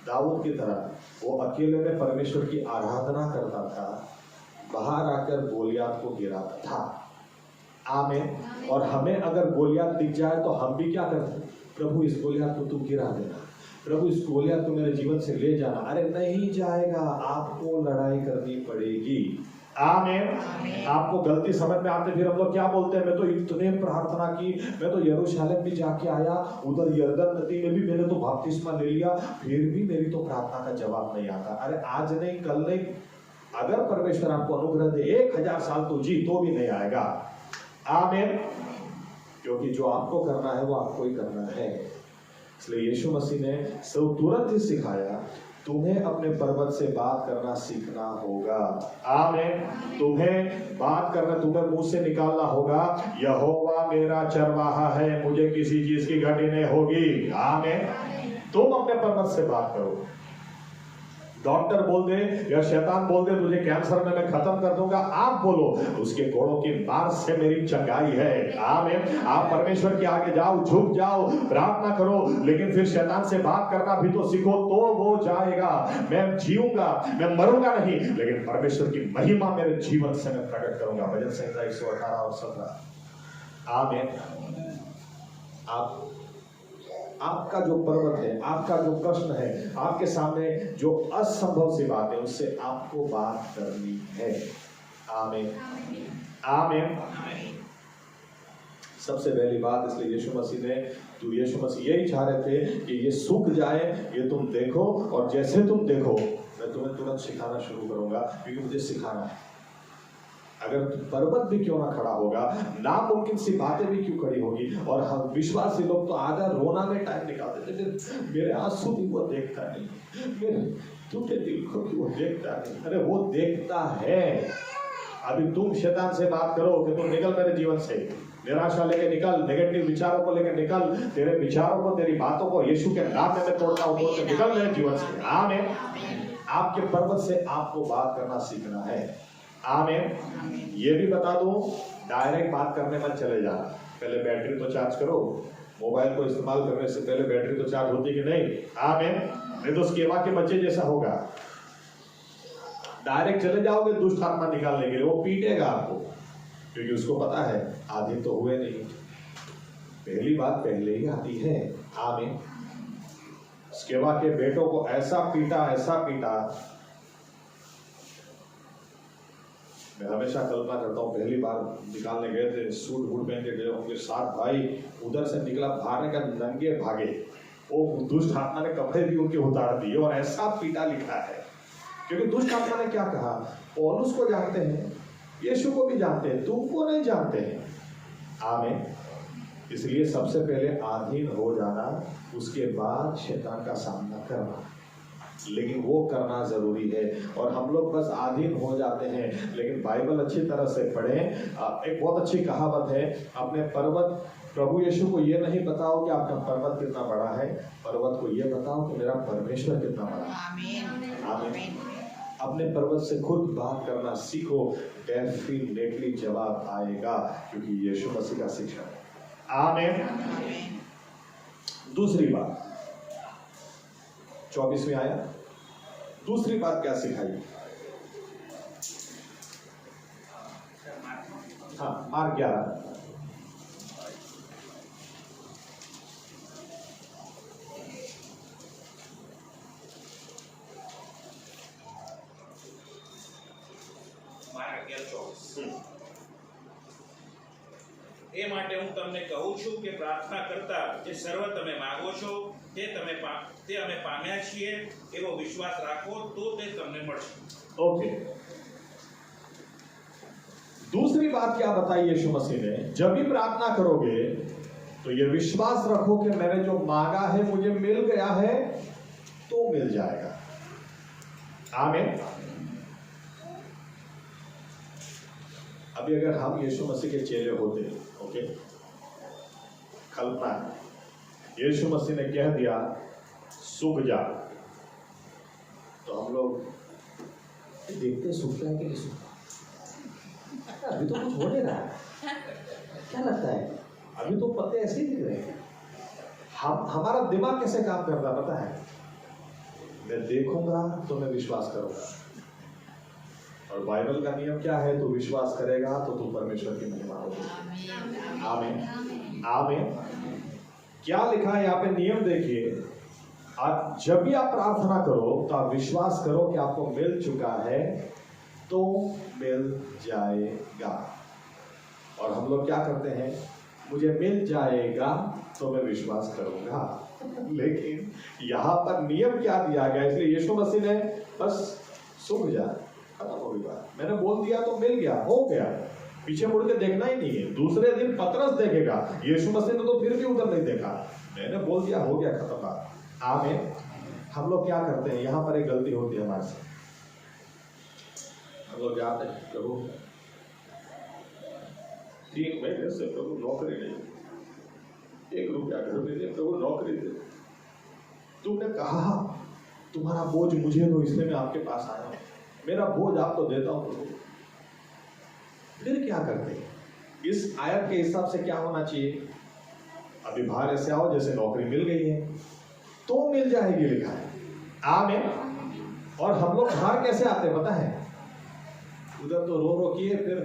दाऊद की तरह, वो अकेले में परमेश्वर की आराधना करता था, बाहर आकर गोलियात को गिराता था। आमीन। और हमें अगर गोलियात दिख जाए तो हम भी क्या करते हैं, प्रभु इस गोलियात को तू गिरा देना, प्रभु इस गोलियात को मेरे जीवन से ले जाना। अरे नहीं जाएगा, आपको लड़ाई करनी पड़ेगी। आमीन। आपको गलती समझ में आते फिर हम लोग क्या बोलते हैं, मैं तो इतने प्रार्थना की, मैं तो यरूशलेम भी जाके आया, उधर यरदन नदी में भी मैंने तो बपतिस्मा ले लिया, फिर भी मेरी तो प्रार्थना का जवाब नहीं आता। अरे आज नहीं कल नहीं, अगर परमेश्वर आपको अनुग्रह दे 1000 साल तो जी तो भी नहीं आएगा। आमीन। क्योंकि जो आपको करना है वो आपको ही करना है। इसलिए यीशु मसीह ने सब तुरंत ही सिखाया, तुम्हें अपने पर्वत से बात करना सीखना होगा। आमीन। तुम्हें बात करना, तुम्हें मुंह से निकालना होगा, यहोवा मेरा चरवाहा है, मुझे किसी चीज की घटी नहीं होगी। आमीन। तुम अपने पर्वत से बात करो। डॉक्टर बोल दे या शैतान बोल दे तुझे कैंसर में मैं खत्म कर दूंगा, आप बोलो उसके घोड़ों की मार से मेरी चंगाई है। आमीन। आप परमेश्वर के आगे जाओ, झुक जाओ, प्रार्थना करो, लेकिन फिर शैतान से बात करना भी तो सीखो, तो वो जाएगा। मैं जीऊंगा, मैं मरूंगा नहीं, लेकिन परमेश्वर की महिमा मेरे जीवन से मैं प्रकट करूंगा। भजन संहिता 118 और 17। आमीन। आपका जो पर्वत है, आपका जो प्रश्न है, आपके सामने जो असंभव सी बात है, उससे आपको बात करनी है। आमीन आमीन। सबसे पहली बात, इसलिए यीशु मसीह ने, तो यीशु मसीह यही चाह रहे थे कि ये सूख जाए, ये तुम देखो, और जैसे तुम देखो मैं तुम्हें तुरंत सिखाना शुरू करूंगा, क्योंकि मुझे सिखाना है। अगर पर्वत भी क्यों ना खड़ा होगा, नामुमकिन सी बातें भी क्यों खड़ी होगी, और हम विश्वासी लोग तो आधा रोना में टाइम निकालते थे, मेरे आंसू भी वो देखता नहीं, मेरे टूटे दिल को भी वो देखता नहीं। अरे वो देखता है। अभी तुम शैतान से बात करो कि तुम निकल मेरे जीवन से, निराशा लेके निकल, नेगेटिव विचारों को लेकर निकल, तेरे विचारों को, तेरी बातों को यीशु के नाम में मैं तोड़ता हूं, तोड़ के निकल मेरे जीवन से। आमीन। आपके पर्वत से आपको बात करना सीखना है। आमीन। ये भी बता दूं, डायरेक्ट बात करने मत चले जा, पहले बैटरी तो चार्ज करो। मोबाइल को इस्तेमाल करने से पहले बैटरी तो चार्ज होती कि नहीं। आमीन। नहीं तो स्केवा के बच्चे जैसा होगा, डायरेक्ट चले जाओगे दुष्ट आत्मा निकालने के लिए, वो पीटेगा आपको, क्योंकि उसको पता है आधे तो हुए नहीं, पहली बात पहले ही आती है। आमीन। स्केवा के बेटों को ऐसा पीटा, ऐसा पीटा, मैं हमेशा कल्पना करता हूँ, पहली बार निकालने गए थे, सूट बूट पहन के गए होंगे, 7 भाई, उधर से निकला भागने का, नंगे भागे, वो दुष्ट आत्मा ने कपड़े भी उनके उतार दिए और ऐसा पीटा लिखा है। क्योंकि दुष्ट आत्मा ने क्या कहा, पौलुस को जानते हैं, यीशु को भी जानते हैं, तुमको नहीं जानते हैं। आमीन। इसलिए सबसे पहले अधीन हो जाना, उसके बाद शैतान का सामना करना, लेकिन वो करना जरूरी है। और हम लोग बस अधीन हो जाते हैं, लेकिन बाइबल अच्छी तरह से पढ़ें। एक बहुत अच्छी कहावत है, अपने पर्वत, प्रभु यीशु को ये नहीं बताओ कि आपका पर्वत कितना बड़ा है, पर्वत को ये बताओ कि मेरा परमेश्वर कितना बड़ा है। आमीन आमीन। अपने पर्वत से खुद बात करना सीखो, डेफिनेटली जवाब आएगा, क्योंकि यीशु मसीह का शिक्षा है। आमीन। दूसरी बात, 24वीं आयत, दूसरी बात क्या सिखाई? हाँ, मार्क 11। એ માટે હું તમને કહું છું કે પ્રાર્થના કરતા જે સર્વ તમે માગો છો તે અમે પામ્યા છીએ એવો વિશ્વાસ રાખો તો તે તમને મળશે. ओके, दूसरी बात क्या बताई यीशु मसीह ने, जब भी प्रार्थना करोगे तो ये विश्वास रखो कि मैंने जो मांगा है मुझे मिल गया है तो मिल जाएगा. आमीन. अभी अगर हम यीशु मसीह के चेले होते, ओके, कल्पना है यीशु मसीह ने कह दिया सूख जा, तो हम लोग देखते सूखता है कि नहीं सूखता, अभी तो कुछ हो नहीं रहा है, क्या लगता है अभी तो पत्ते ऐसे ही दिख रहे हैं. हमारा दिमाग कैसे काम करता है पता है, मैं देखूंगा तो मैं विश्वास करूंगा. और बाइबल का नियम क्या है, तू विश्वास करेगा तो तू परमेश्वर की महिमा होगी. आमीन आमीन. क्या लिखा है यहाँ पे, नियम देखिए, आप जब भी आप प्रार्थना करो तो आप विश्वास करो कि आपको मिल चुका है तो मिल जाएगा. और हम लोग क्या करते हैं, मुझे मिल जाएगा तो मैं विश्वास करूंगा. लेकिन यहाँ पर नियम क्या दिया गया, इसलिए यीशु मसीह ने बस सूख जा, खत्म हो गई बात, मैंने बोल दिया तो मिल गया, हो गया, पीछे मुड़ के देखना ही नहीं है. दूसरे दिन पतरस देखेगा, यीशु मसीह ने तो फिर भी उधर नहीं देखा, मैंने बोल दिया हो गया, खत्म बात. आमीन. हम लोग क्या करते हैं, यहाँ पर एक गलती होती है हमारे से. हम लोग जाते हैं, प्रभु 3 महीने से प्रभु नौकरी नहीं, 1 रुपया घर में दे, प्रभु नौकरी दे, तुमने कहा तुम्हारा बोझ मुझे दो, इसलिए मैं आपके पास आया हूं, मेरा बोझ आपको देता हूं प्रभु. फिर क्या करते हैं, इस आयत के हिसाब से क्या होना चाहिए, अभी बाहर ऐसे आओ जैसे नौकरी मिल गई है तो मिल जाएगी, लिखा है. आमीन. और हम लोग बाहर कैसे आते हैं पता है, उधर तो रो किए, फिर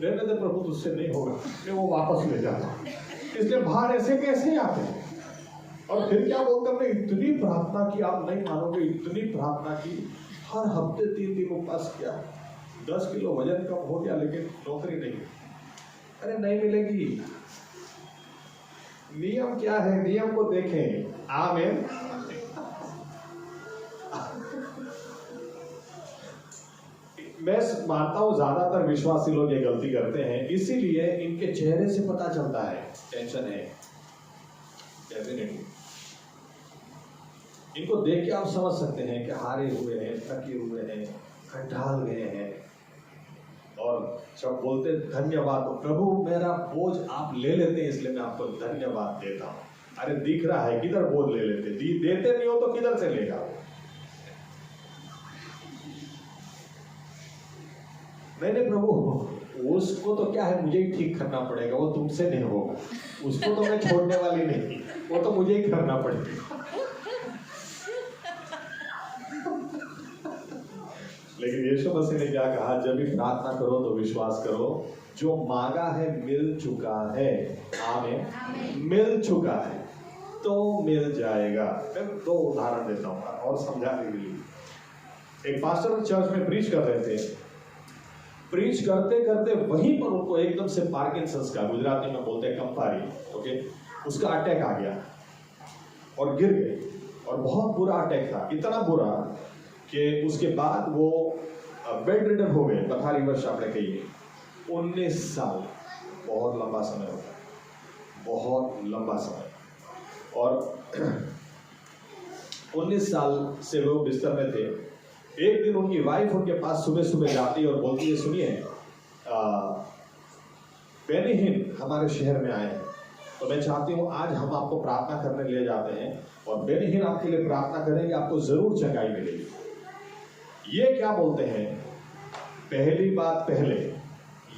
रहने दे प्रभु तुझसे नहीं होगा, मैं वो वापस ले जाता हूं. इसलिए बाहर ऐसे कैसे आते हैं. और फिर क्या बोलते, हमने इतनी प्रार्थना की, आप नहीं मानोगे, इतनी प्रार्थना की, हर हफ्ते 3 दिन उपवास किया, 10 किलो वजन कम हो गया, लेकिन नौकरी नहीं. अरे नहीं मिलेगी. नियम क्या है, नियम को देखें. आमीन. मैं मानता हूं ज्यादातर विश्वासी लोग ये गलती करते हैं, इसीलिए इनके चेहरे से पता चलता है टेंशन है. डेफिनेटली इनको देख के आप समझ सकते हैं कि हारे हुए हैं, थके हुए हैं, कंटाल गए हैं. और जब बोलते धन्यवाद, तो प्रभु मेरा बोझ आप ले लेते हैं इसलिए मैं आपको धन्यवाद देता हूं. अरे दिख रहा है किधर बोझ ले लेते, देते नहीं हो तो किधर से लेगा. नहीं प्रभु उसको तो क्या है, मुझे ही ठीक करना पड़ेगा, वो तुमसे नहीं होगा, उसको तो मैं छोड़ने वाली नहीं, वो तो मुझे ही करना पड़ेगा. लेकिन यीशु मसीह ने क्या कहा, जब भी प्रार्थना करो तो विश्वास करो, जो मांगा है मिल चुका है. आमीन. मिल चुका है तो मिल जाएगा. मैं 2 उदाहरण देता हूँ और समझाने के लिए. एक पास्टर चर्च में प्रीच कर रहे थे, प्रीच करते करते वहीं पर उनको एकदम से पार्किंसंस का, गुजराती में बोलते हैं कंपारी, ओके, उसका अटैक आ गया और गिर गए. और बहुत बुरा अटैक था, इतना बुरा कि उसके बाद वो बेड रिडन हो गए, पथारी वर्ष आपने कही. 19 साल बहुत लंबा समय होता है, बहुत लंबा समय. और 19 साल से वो बिस्तर में थे. एक दिन उनकी वाइफ उनके पास सुबह सुबह जाती है और बोलती है, सुनिए बेनीहीन हमारे शहर में आए हैं, तो मैं चाहती हूँ आज हम आपको प्रार्थना करने ले जाते हैं और बेनीहीन आपके लिए प्रार्थना करेंगे, आपको जरूर चंगाई मिलेगी. ये क्या बोलते हैं, पहली बात पहले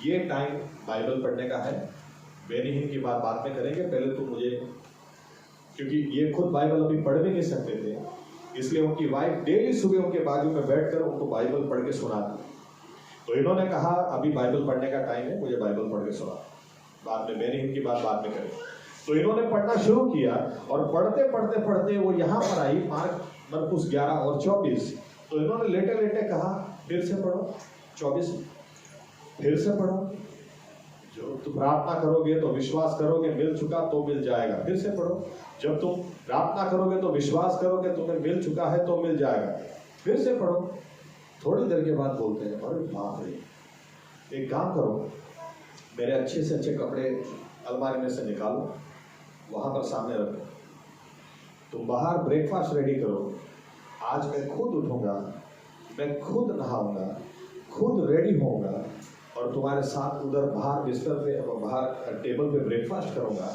ये टाइम बाइबल पढ़ने का है, बेनीहीन की बात बाद में करेंगे, पहले तो मुझे, क्योंकि ये खुद बाइबल अभी पढ़ भी नहीं सकते थे, इसलिए उनकी वाइफ डेली सुबह उनके बाजू में बैठकर उनको बाइबल पढ़ के सुनाती. तो इन्होंने कहा अभी बाइबल पढ़ने का टाइम है, मुझे बाइबल पढ़ के सुना, बाद में बेनीहीन की बात बाद में करें. तो इन्होंने पढ़ना शुरू किया और पढ़ते पढ़ते पढ़ते वो यहाँ पर आई मरकुस 11 और 24. तो इन्होंने लेटे लेटे कहा फिर से पढ़ो 24, फिर से पढ़ो जो तुम प्रार्थना करोगे तो विश्वास करोगे मिल चुका तो मिल जाएगा। फिर से पढ़ो, जब तुम प्रार्थना करोगे तो विश्वास करोगे तुम्हें मिल चुका है तो मिल जाएगा। फिर से पढ़ो। थोड़ी देर के बाद बोलते हैं अरे बाप रे, एक काम करो, मेरे अच्छे से अच्छे कपड़े अलमारी में से निकालो, वहां पर सामने रखो, तुम बाहर ब्रेकफास्ट रेडी करो, आज मैं खुद उठूंगा, मैं खुद नहाऊंगा, खुद रेडी होऊंगा और तुम्हारे साथ उधर बाहर बिस्तर पे बाहर टेबल पे ब्रेकफास्ट करूंगा।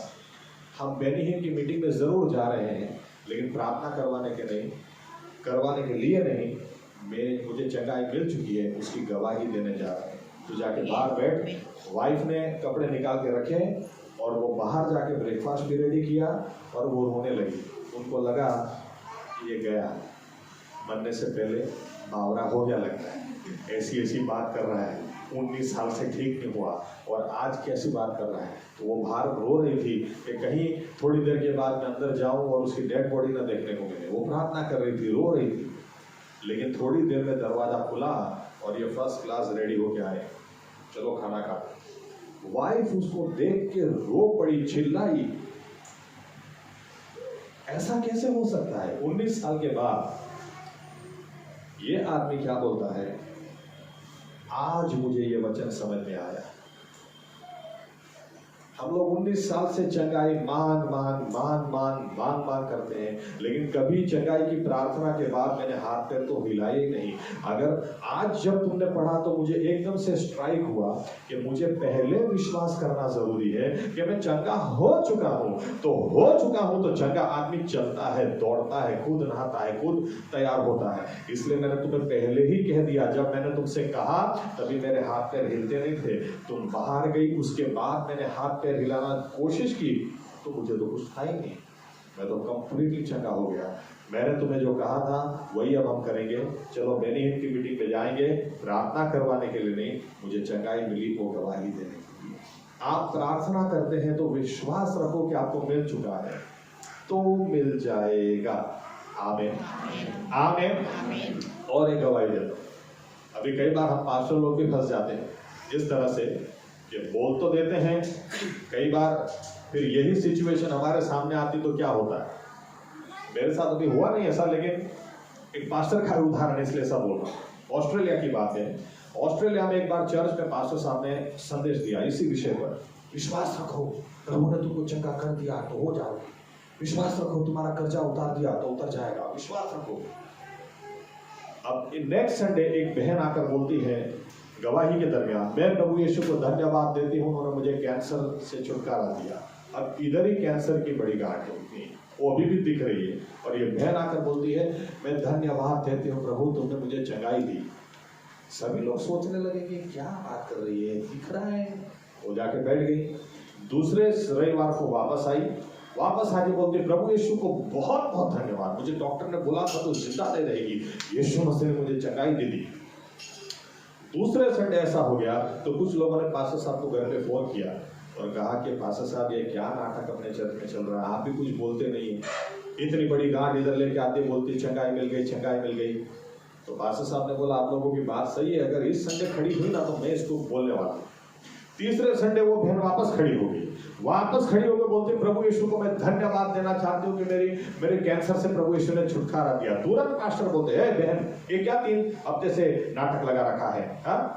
हम बेनिहीन की मीटिंग में जरूर जा रहे हैं, लेकिन प्रार्थना करवाने के लिए नहीं, मुझे चंगाई मिल चुकी है, उसकी गवाही देने जा रहे हैं। तो जाके बाहर बैठ, वाइफ ने कपड़े निकाल के रखे और वो बाहर जाके ब्रेकफास्ट भी रेडी किया और वो रोने लगी। उनको लगा ये गया, मरने से पहले बावरा हो गया लगता है, ऐसी ऐसी बात कर रहा है, 19 साल से ठीक नहीं हुआ और आज कैसी बात कर रहा है। तो वो बाहर रो रही थी कि कहीं थोड़ी देर के बाद मैं अंदर जाऊं और उसकी डेड बॉडी ना देखने को मिले। वो प्रार्थना कर रही थी, रो रही थी, लेकिन थोड़ी देर में दरवाजा खुला और ये फर्स्ट क्लास रेडी होके आए, चलो खाना खा। वाइफ उसको देख के रो पड़ी, चिल्लाई, ऐसा कैसे हो सकता है 19 साल के बाद। ये आदमी क्या बोलता है, आज मुझे ये वचन समझ में आया। हम लोग 19 साल से चंगाई मांग करते हैं, लेकिन कभी चंगाई की प्रार्थना के बाद मैंने हाथ पैर तो हिलाए ही नहीं। अगर आज जब तुमने पढ़ा तो मुझे एकदम से स्ट्राइक हुआ कि मुझे पहले विश्वास करना जरूरी है कि मैं चंगा हो चुका हूं। तो चंगा आदमी चलता है, दौड़ता है, खुद नहाता है, खुद तैयार होता है। इसलिए मैंने तुम्हें पहले ही कह दिया, जब मैंने तुमसे कहा तभी मेरे हाथ पैर हिलते नहीं थे। तुम बाहर गई, उसके बाद मैंने हाथ पैर हिलाना कोशिश की तो मुझे तो कुछ था ही नहीं, मैं तो कंप्लीटली चंगा हो गया। मैंने तुम्हें जो कहा था वही अब हम करेंगे। चलो बेनिहीन की मीटिंग पे जाएंगे, प्रार्थना करवाने के लिए नहीं, मुझे चंगाई मिली वो गवाही देने के लिए। आप प्रार्थना करते हैं तो विश्वास रखो कि आपको मिल चुका है तो मिल जाएगा। आमीन आमीन। और एक गवाही देता हूं। अभी कई बार हम पास्टर लोग भी फंस जाते हैं इस तरह से कि बोल तो देते हैं, कई बार फिर यही सिचुएशन हमारे सामने आती तो क्या होता है। मेरे साथ अभी हुआ नहीं ऐसा, लेकिन एक पास्टर का उदाहरण इसलिए ऐसा बोल रहा हूँ। ऑस्ट्रेलिया की बात है। ऑस्ट्रेलिया में एक बार चर्च में पास्टर साहब ने संदेश दिया इसी विषय पर, विश्वास रखो प्रभु ने तुमको चंगा कर दिया तो हो जाओगे, विश्वास रखो तुम्हारा कर्जा उतार दिया तो उतर जाएगा, विश्वास रखो। अब नेक्स्ट संडे एक बहन आकर बोलती है गवाही के दरमियान, मैं प्रभु यीशु को धन्यवाद देती हूँ, उन्होंने मुझे कैंसर से छुटकारा दिया। अब इधर ही कैंसर की बड़ी गांठ होती है, वो अभी भी दिख रही है, और ये बहन आकर बोलती है मैं धन्यवाद देती हूँ प्रभु तुमने मुझे चंगाई दी। सभी लोग सोचने लगे कि क्या बात कर रही है, दिख रहा है। वो जाके बैठ गई। दूसरे रविवार को वापस आके बोलती प्रभु यीशु को बहुत बहुत धन्यवाद, मुझे डॉक्टर ने बोला था तो जिंदा नहीं रहेगी, यीशु मसीह ने मुझे चंगाई दे दी। दूसरे संडे ऐसा हो गया तो कुछ लोगों ने पास्टर साहब को घर पे फोन किया और कहा कि पास्टर साहब ये क्या नाटक अपने चर्च में चल रहा है, आप भी कुछ बोलते नहीं, इतनी बड़ी गांठ इधर लेके आते बोलती चंगाई मिल गई। तो पास्टर साहब ने बोला आप लोगों की बात सही है, अगर इस संडे खड़ी हुई ना तो मैं इसको बोलने वाला हूँ। तीसरे संडे वो बहन वापस खड़ी हो गई, होकर बोलते प्रभु यीशु को मैं धन्यवाद देना चाहती हूँ कि मेरे कैंसर से प्रभु यीशु ने छुटकारा दिया। तुरंत पास्टर बोलते हैं बहन ये क्या 3 हफ्ते से नाटक लगा रखा है,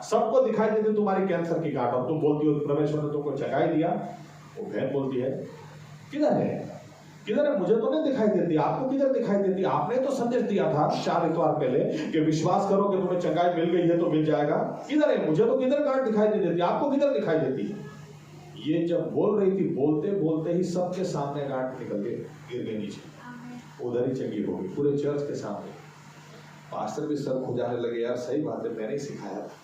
सबको दिखाई देती तुम्हारी कैंसर की गांठ और तुम बोलती हो परमेश्वर ने तुमको चंगाई दिया। वो बहन बोलती है किधर है, मुझे तो नहीं दिखाई देती, आपको किधर दिखाई देती, आपने तो संदेश दिया था 4 इतवार पहले कि विश्वास करो कि तुम्हें चंगाई मिल गई है तो मिल जाएगा, किधर है, मुझे तो किधर गांठ दिखाई नहीं देती, आपको किधर दिखाई देती है। ये जब बोल रही थी, बोलते बोलते ही सबके सामने गांठ निकल के गिर गई नीचे, उधर ही चंगी हो गई पूरे चर्च के सामने। पास्टर भी सर खुजाने लगे, यार सही बात है मैंने ही सिखाया था,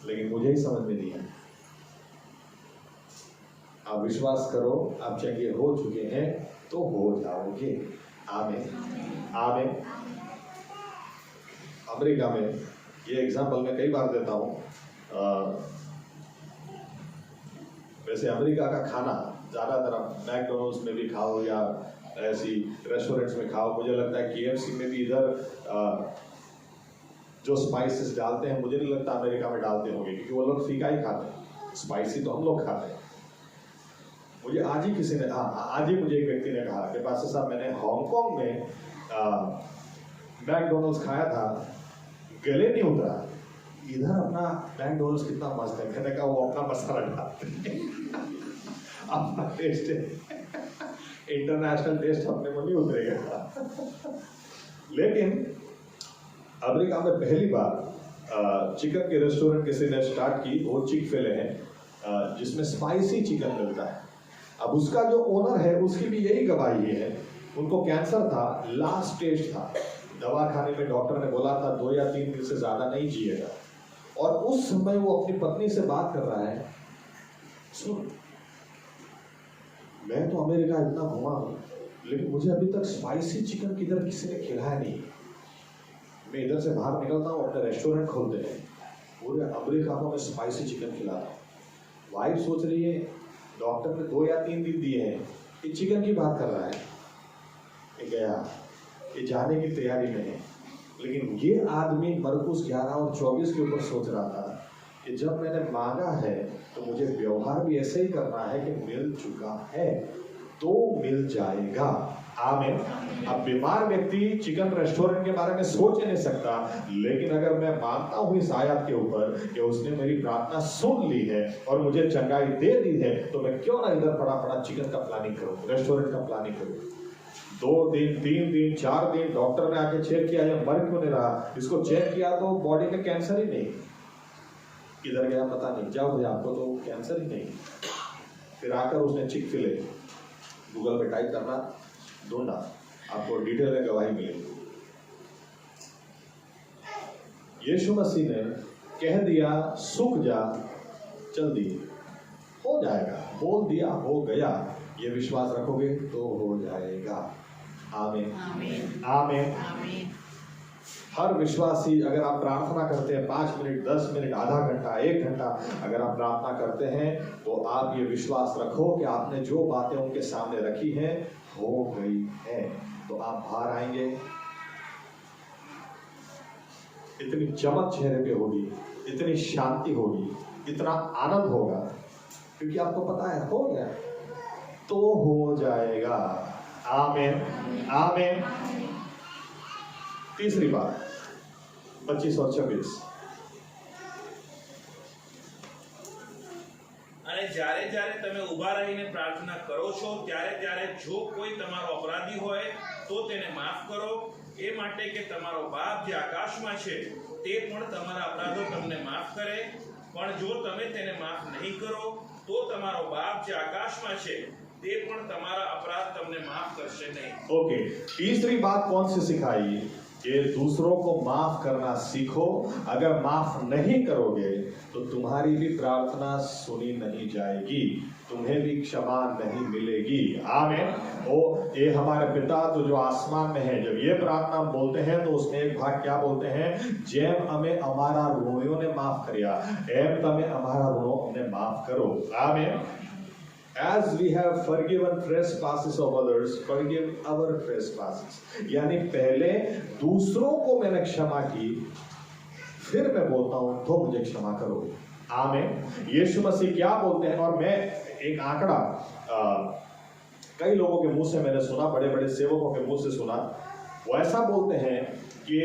लेकिन मुझे ही समझ में नहीं आया। आप विश्वास करो, आप चंगे हो चुके हैं तो हो जाओगे। आमीन आमीन। अमेरिका में ये एग्जाम्पल मैं कई बार देता हूँ। वैसे अमेरिका का खाना ज़्यादातर आप मैकडोनल्ड्स में भी खाओ या ऐसी रेस्टोरेंट्स में खाओ, मुझे लगता है KFC में भी इधर जो स्पाइसेस डालते हैं मुझे नहीं लगता अमेरिका में डालते होंगे, क्योंकि वो लोग फीका ही खाते हैं। स्पाइसी तो हम लोग खाते हैं। मुझे आज ही किसी ने आज ही मुझे एक व्यक्ति ने कहा कि पास्टर साहब मैंने हांगकांग में मैकडोनल्ड्स खाया था, गले नहीं उतरा। इधर अपना मैकडोनल्ड्स कितना मस्त है, कहने का वो अपना मसाला डालते हैं अपना टेस्ट है, इंटरनेशनल टेस्ट अपने को नहीं उतरेगा। लेकिन अमेरिका में पहली बार चिकन के रेस्टोरेंट किसी ने स्टार्ट की, वो चिक-फिले है जिसमें स्पाइसी चिकन मिलता है। अब उसका जो ओनर है उसकी भी यही गवाही है, उनको कैंसर था, लास्ट स्टेज था, दवा खाने में डॉक्टर ने बोला था 2 या 3 दिन से ज्यादा नहीं जिएगा। और उस समय वो अपनी पत्नी से बात कर रहा है, सुन मैं तो अमेरिका इतना घुमा हूं लेकिन मुझे अभी तक स्पाइसी चिकन किधर किसी ने खिलाया नहीं। मैं इधर से बाहर निकलता हूँ, अपने रेस्टोरेंट खोलते हैं, पूरे अमेरिका को मैं स्पाइसी चिकन खिलाता हूँ। वाइफ सोच रही है डॉक्टर ने 2 या 3 दिन दिए हैं, ये चिकन की बात कर रहा है, ये गया, ये जाने की तैयारी में है। लेकिन ये आदमी मरकुस 11 और 24 के ऊपर सोच रहा था कि जब मैंने मांगा है तो मुझे व्यवहार भी ऐसे ही करना है कि मिल चुका है तो मिल जाएगा। आमीन। अब बीमार व्यक्ति चिकन रेस्टोरेंट के बारे में सोच ही नहीं सकता, लेकिन अगर मैं मानता हूं इस आयत के ऊपर कि उसने मेरी प्रार्थना सुन ली है और मुझे चंगाई दे दी है, तो मैं क्यों ना इधर पड़ा चिकन का प्लानिंग करूं, रेस्टोरेंट का प्लानिंग करूं। 2 दिन 3 दिन 4 दिन डॉक्टर ने आके चेक किया, ये मर क्यों नहीं रहा, इसको चेक किया तो बॉडी में कैंसर ही नहीं, किधर गया पता नहीं, जाओ भैया आपको तो कैंसर ही नहीं। फिर आकर उसने चिक-फिले गूगल पे टाइप करना, ढूंढा, आपको डिटेल में गवाही मिलेगी। यीशु मसीह ने कह दिया सूख जा, चल दिए, हो जाएगा, बोल दिया हो गया। ये विश्वास रखोगे तो हो जाएगा। आमीन आमीन आमीन आमीन। हर विश्वासी, अगर आप प्रार्थना करते हैं 5 मिनट 10 मिनट आधा घंटा 1 घंटा अगर आप प्रार्थना करते हैं तो आप ये विश्वास रखो कि आपने जो बातें उनके सामने रखी हैं हो गई है, तो आप बाहर आएंगे, इतनी चमक चेहरे पे होगी, इतनी शांति होगी, इतना आनंद होगा, क्योंकि आपको पता है हो गया तो हो जाएगा। आमीन आमीन। तीसरी बात 25 और 26। અને જ્યારે જ્યારે તમે ઊભા રહીને પ્રાર્થના કરો છો ત્યારે ત્યારે જો કોઈ તમારો અપરાધી હોય તો તેને માફ કરો, એ માટે કે તમારો બાપ જે આકાશમાં છે તે પણ તમારા અપરાધો તમને માફ કરે, પણ જો તમે તેને માફ નહીં કરો તો તમારો બાપ જે આકાશમાં છે તે પણ તમારા અપરાધ તમને માફ કરશે નહીં। ओके, तीसरी बात कौन सी सिखाई कि दूसरों को माफ करना सीखो। अगर माफ नहीं करोगे तो तुम्हारी भी प्रार्थना सुनी नहीं जाएगी, तुम्हें भी क्षमा नहीं मिलेगी। आमीन। ओ ये हमारे पिता तो जो आसमान में है, जब ये प्रार्थना हम बोलते हैं तो उसमें एक भाग क्या बोलते हैं, जेम हमें हमारा ऋणियों ने माफ करिया एम तमे हमारा ऋणों ने माफ करो। आमीन। As we have forgiven trespasses of others, forgive our trespasses। यानी पहले दूसरों को मैंने क्षमा की, फिर मैं बोलता हूं तो मुझे क्षमा करो। आमीन। यीशु मसीह क्या बोलते हैं, और मैं एक आंकड़ा कई लोगों के मुंह से मैंने सुना, बड़े बड़े सेवकों के मुंह से सुना, वो ऐसा बोलते हैं कि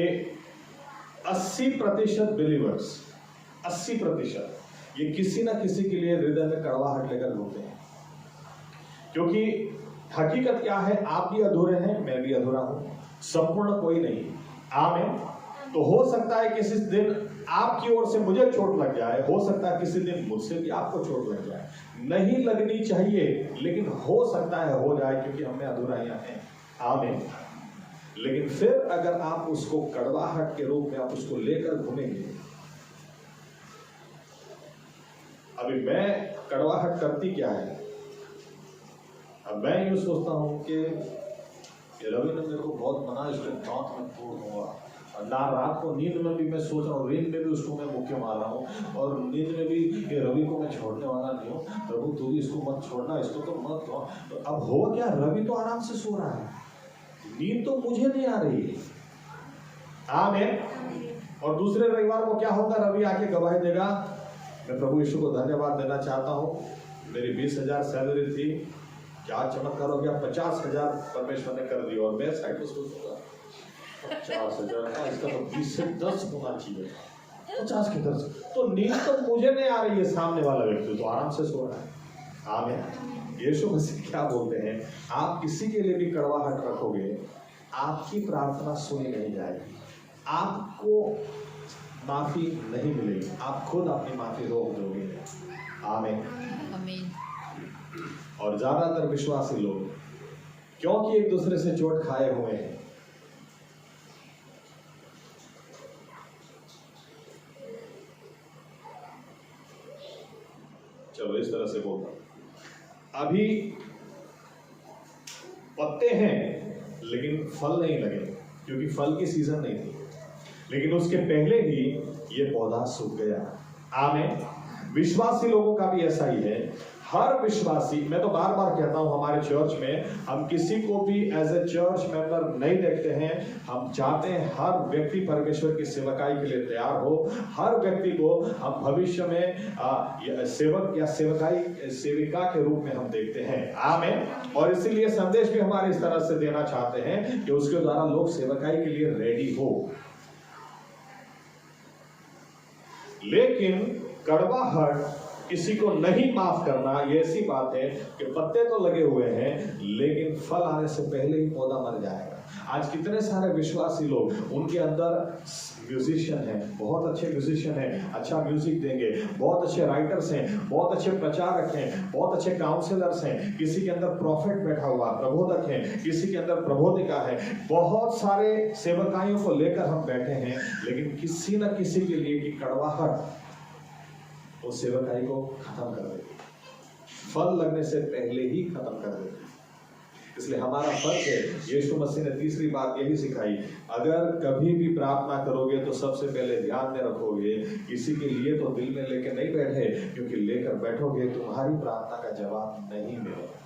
80% बिलीवर्स, 80% ये किसी ना किसी के लिए हृदय में कड़वाहट लेकर रोते हैं। क्योंकि हकीकत क्या है, आप भी अधूरे हैं, मैं भी अधूरा हूं, संपूर्ण कोई नहीं। आमीन। तो हो सकता है किसी दिन आपकी ओर से मुझे चोट लग जाए, हो सकता है किसी दिन मुझसे भी आपको चोट लग जाए, नहीं लगनी चाहिए लेकिन हो सकता है हो जाए, क्योंकि हमें अधूराइयां हैं। आमीन। लेकिन फिर अगर आप उसको कड़वाहट के रूप में आप उसको लेकर घूमेंगे, अभी मैं कड़वाहट करती क्या है, अब मैं यूँ सोचता हूँ कि रवि ने मेरे को बहुत मना, इसके दांत में तोड़ दूंगा, ना रात को नींद में भी मैं सोच रहा हूँ, नींद में भी उसको मैं मुक्के मार रहा हूँ, और नींद में भी ये रवि को मैं छोड़ने वाला नहीं हूँ, प्रभु तू भी इसको मत छोड़ना, इसको तो मत। तो अब हो क्या, रवि तो आराम से सो रहा है, नींद तो मुझे नहीं आ रही है। आमीन। और दूसरे रविवार को क्या होगा, रवि आके गवाही देगा, मैं प्रभु यीशु को धन्यवाद देना चाहता हूँ। मेरी 20,000 सैलरी थी, क्या चमत्कार हो गया, 50,000 परमेश्वर ने कर दी। और मैं साइड पर सोचूंगा 50,000 का, इसका तो 20 से 10 होना चाहिए, 50 के 10। तो नींद तो मुझे नहीं आ रही है, सामने वाला व्यक्ति तो आराम से सो रहा है। आमीन। यीशु मसीह क्या बोलते हैं, आप किसी के लिए भी कड़वाहट रखोगे, आपकी प्रार्थना सुनी नहीं जाएगी, आपको माफी नहीं मिलेगी, आप खुद अपनी माफी रोक दोगे। आमीन। आमीन। और ज्यादातर विश्वासी लोग क्योंकि एक दूसरे से चोट खाए हुए हैं, चलो इस तरह से बोलता हूं, अभी पत्ते हैं लेकिन फल नहीं लगे क्योंकि फल की सीजन नहीं थी, लेकिन उसके पहले ही ये पौधा सूख गया। आमीन। विश्वासी लोगों का भी ऐसा ही है। हर विश्वासी, मैं तो बार बार कहता हूं, हमारे चर्च में हम किसी को भी एज ए चर्च मेंबर नहीं देखते हैं। हम चाहते हैं हर व्यक्ति परमेश्वर की सेवकाई के लिए तैयार हो। हर व्यक्ति को हम भविष्य में सेवक या सेविका के रूप में हम देखते हैं। आमीन। और इसीलिए संदेश भी हमारे इस तरह से देना चाहते हैं कि उसके द्वारा लोग सेवकाई के लिए रेडी हो। लेकिन कड़वाहट, किसी को नहीं माफ करना, ये ऐसी बात है कि पत्ते तो लगे हुए हैं लेकिन फल आने से पहले ही पौधा मर जाएगा। आज कितने सारे विश्वासी लोग, उनके अंदर म्यूजिशियन हैं, बहुत अच्छे म्यूजिशियन हैं, अच्छा म्यूजिक देंगे, बहुत अच्छे राइटर्स हैं, बहुत अच्छे प्रचारक हैं, बहुत अच्छे काउंसलर्स हैं, किसी के अंदर प्रॉफिट बैठा हुआ प्रबोधक है, किसी के अंदर प्रबोधिका है, बहुत सारे सेवकाइयों को लेकर हम बैठे हैं, लेकिन किसी न किसी के लिए की कड़वाहट वो सेवकाई को खत्म कर देगी, फल लगने से पहले ही खत्म कर देगी। इसलिए हमारा फर्ज है, यीशु मसीह ने तीसरी बात यही सिखाई, अगर कभी भी प्रार्थना करोगे तो सबसे पहले ध्यान में रखोगे, किसी के लिए तो दिल में लेकर नहीं बैठे, क्योंकि लेकर बैठोगे तुम्हारी प्रार्थना का जवाब नहीं मिलेगा।